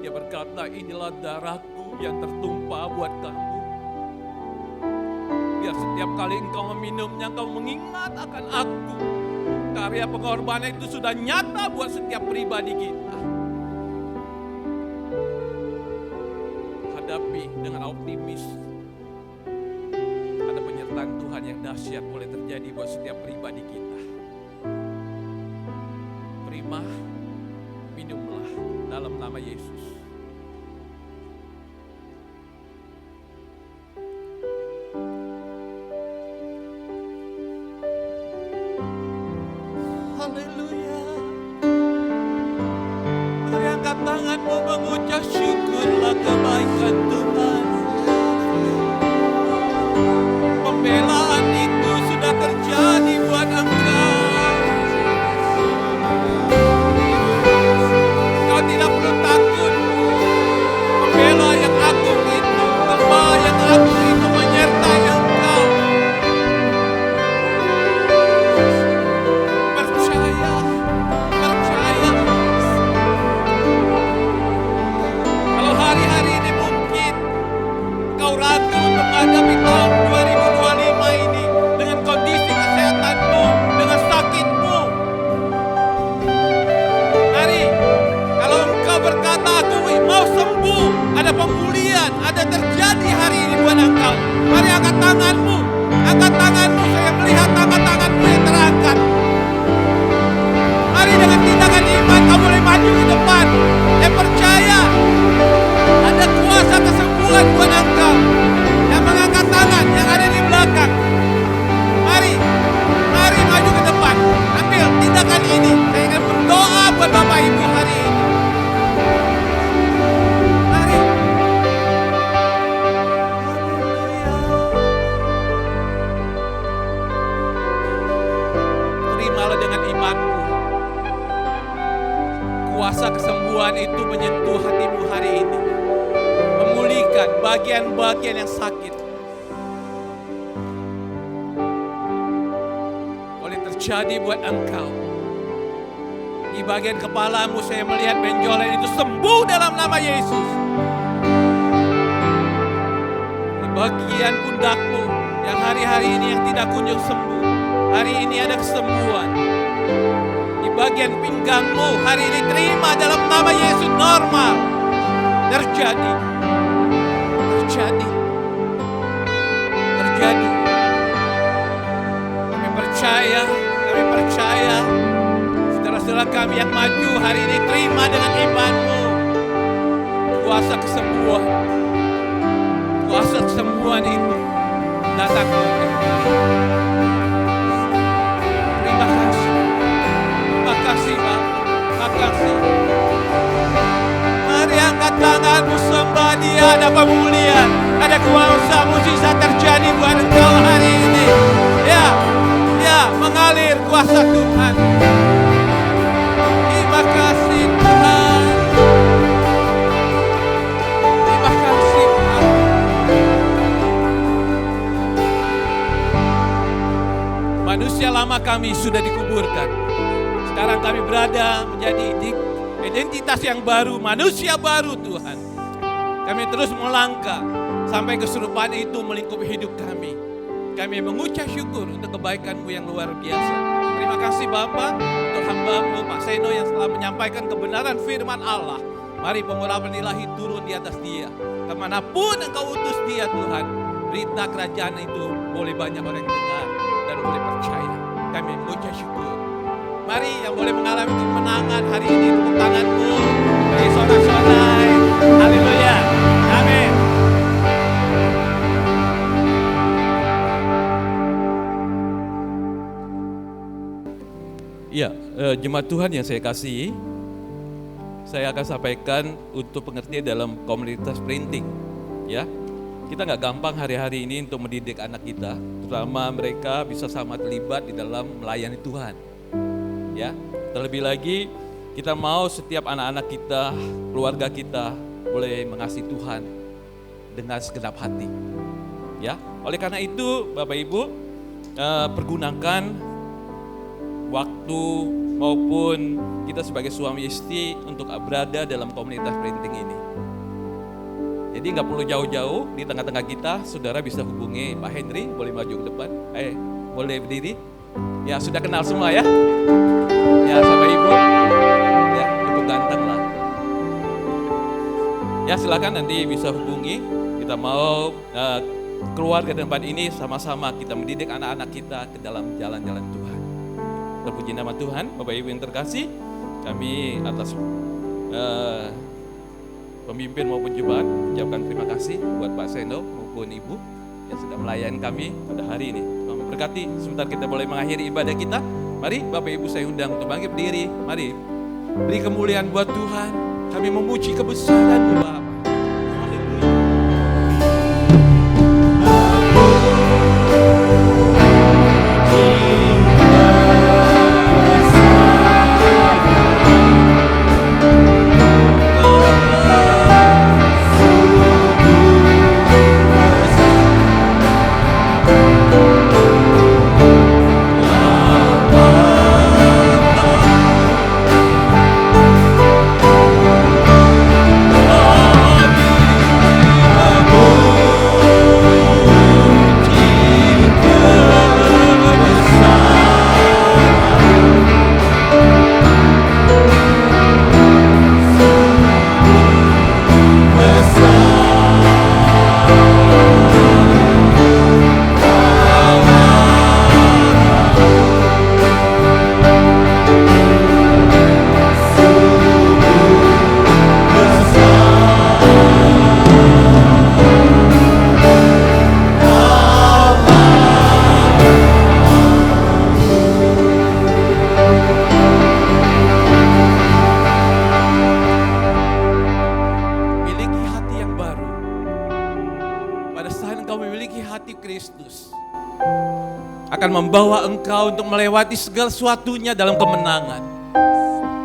Dia berkata, inilah darahku yang tertumpah buat kamu. Biar setiap kali engkau meminumnya, engkau mengingat akan aku. Karya pengorbanan itu sudah nyata buat setiap pribadi kita. Hadapi dengan optimis. Ada penyertaan Tuhan yang dahsyat boleh terjadi buat setiap pribadi kita. Terima, minumlah dalam nama Yesus. Haleluya. Mari angkat tanganmu mengucap syukurlah kebaikan Tuhan. Pembelaan itu sudah terjadi buat engkau. Tidak perlu takut. Pembela yang agung itu, Bapa yang agung itu menyertai engkau. Percaya, percaya. Kalau hari-hari ini mungkin kau ragu untuk menghadapi tahun 2025 ini dengan kondisi kesehatanmu, dengan sakitmu. Mari, berkata aku mau sembuh, ada pemulihan, ada terjadi hari ini buat engkau. Mari angkat tanganmu, saya melihat tangan-tanganmu yang terangkat. Mari dengan tindakan iman kau boleh maju ke depan. Saya percaya ada kuasa kesembuhan buat engkau. Yang mengangkat tangan, yang ada di belakang. Mari maju ke depan. Ambil tindakan ini. Saya ingin berdoa buat Bapak Ibu hari ini. Dengan imanmu, kuasa kesembuhan itu menyentuh hatimu hari ini, memulihkan bagian-bagian yang sakit. Boleh terjadi buat engkau. Di bagian kepalamu saya melihat benjolan itu sembuh dalam nama Yesus. Di bagian pundakmu yang hari-hari ini yang tidak kunjung sembuh, hari ini ada kesembuhan. Di bagian pinggangmu hari ini terima dalam nama Yesus, normal. Terjadi. Kami percaya. Saudara-saudara kami yang maju hari ini terima dengan imanmu kuasa kesembuhan itu datang kepada kami. Terima kasih Bapa, terima kasih. Mari angkat tanganmu, sembah Dia, ada pemulihan, ada kuasa mujizat terjadi buat engkau hari ini. Ya, mengalir kuasa Tuhan. Terima kasih Tuhan. Terima kasih Tuhan. Manusia lama kami sudah dikuburkan. Sekarang kami berada menjadi identitas yang baru, manusia baru Tuhan. Kami terus melangkah sampai keserupaan itu melingkupi hidup kami. Kami mengucap syukur untuk kebaikan-Mu yang luar biasa. Terima kasih Bapa untuk hamba-Mu Pak Seno yang telah menyampaikan kebenaran firman Allah. Mari pengurapan ilahi turun di atas dia. Kemanapun Engkau utus dia Tuhan, berita kerajaan itu boleh banyak orang dengar dan boleh percaya. Kami mengucap syukur. Mari yang boleh mengalami kemenangan hari ini, tepuk tanganmu, beri sorak-sorai. Haleluya. Amin. Ya, jemaat Tuhan yang saya kasihi, saya akan sampaikan untuk pengertian dalam komunitas printing. Ya, kita nggak gampang hari-hari ini untuk mendidik anak kita, terutama mereka bisa sama terlibat di dalam melayani Tuhan. Ya, terlebih lagi kita mau setiap anak-anak kita, keluarga kita boleh mengasihi Tuhan dengan segenap hati. Ya, oleh karena itu Bapak Ibu pergunakan waktu maupun kita sebagai suami istri untuk berada dalam komunitas printing ini. Jadi nggak perlu jauh-jauh, di tengah-tengah kita saudara bisa hubungi Pak Henry, boleh maju ke depan, boleh berdiri. Ya sudah kenal semua ya. Ya sama Ibu, ya cukup ganteng lah. Ya silakan nanti bisa hubungi, kita mau keluar ke tempat ini sama-sama kita mendidik anak-anak kita ke dalam jalan-jalan Tuhan. Terpuji nama Tuhan, Bapak Ibu yang terkasih, kami atas pemimpin maupun jemaat ucapkan terima kasih buat Pak Seno maupun Ibu yang sudah melayani kami pada hari ini. Tuhan memberkati, sebentar kita boleh mengakhiri ibadah kita. Mari Bapak Ibu saya undang untuk bangkit berdiri, mari beri kemuliaan buat Tuhan, kami memuji kebesaran Bapa. Akan membawa engkau untuk melewati segala sesuatunya dalam kemenangan.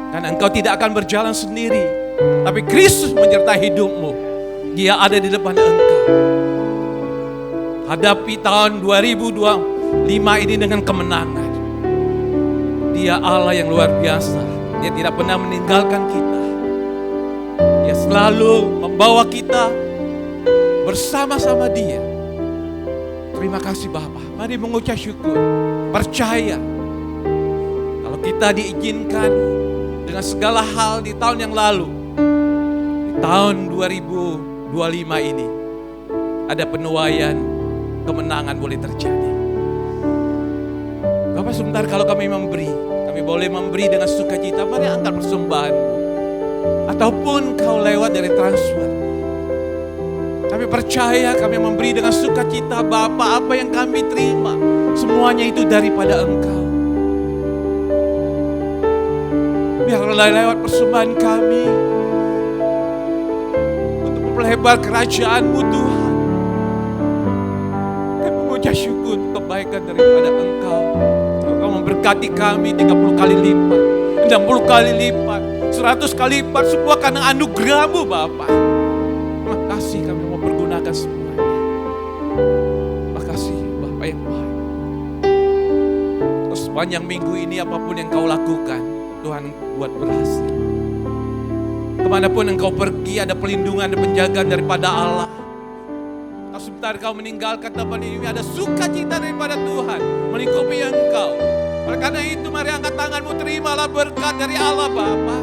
Karena engkau tidak akan berjalan sendiri, tapi Kristus menyertai hidupmu. Dia ada di depan engkau. Hadapi tahun 2025 ini dengan kemenangan. Dia Allah yang luar biasa. Di Dia tidak pernah meninggalkan kita. Dia selalu membawa kita bersama-sama Dia. Terima kasih Bapa. Mari mengucap syukur. Percaya kalau kita diizinkan dengan segala hal di tahun yang lalu, di tahun 2025 ini ada penuaian kemenangan boleh terjadi. Bapak, sebentar kalau kami boleh memberi dengan sukacita. Mari angkat persembahanmu, ataupun kau lewat dari transfer. Kami percaya kami memberi dengan sukacita. Bapa, apa yang kami terima semuanya itu daripada Engkau. Biarlah lewat persembahan kami untuk memperlebar kerajaan-Mu Tuhan. Kami mengucap syukur untuk kebaikan daripada Engkau. Engkau memberkati kami 30 kali lipat, 60 kali lipat, 100 kali lipat, semua karena anugerah-Mu Bapa. Terima kasih kami mau pergunakan semuanya. Terima kasih Bapa yang baik. Terus sepanjang minggu ini apapun yang Kau lakukan, Tuhan buat berhasil. Kemanapun engkau pergi ada pelindungan dan penjagaan daripada Allah. Kalau sebentar kau meninggalkan tempat ini ada sukacita daripada Tuhan melingkupi engkau. Oleh karena itu mari angkat tanganmu, terimalah berkat dari Allah Bapa.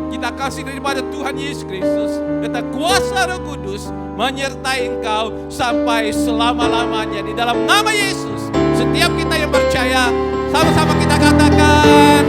Kita kasih daripada Tuhan Yesus Kristus, serta kuasa Roh Kudus menyertai engkau sampai selama-lamanya. Di dalam nama Yesus, setiap kita yang percaya, sama-sama kita katakan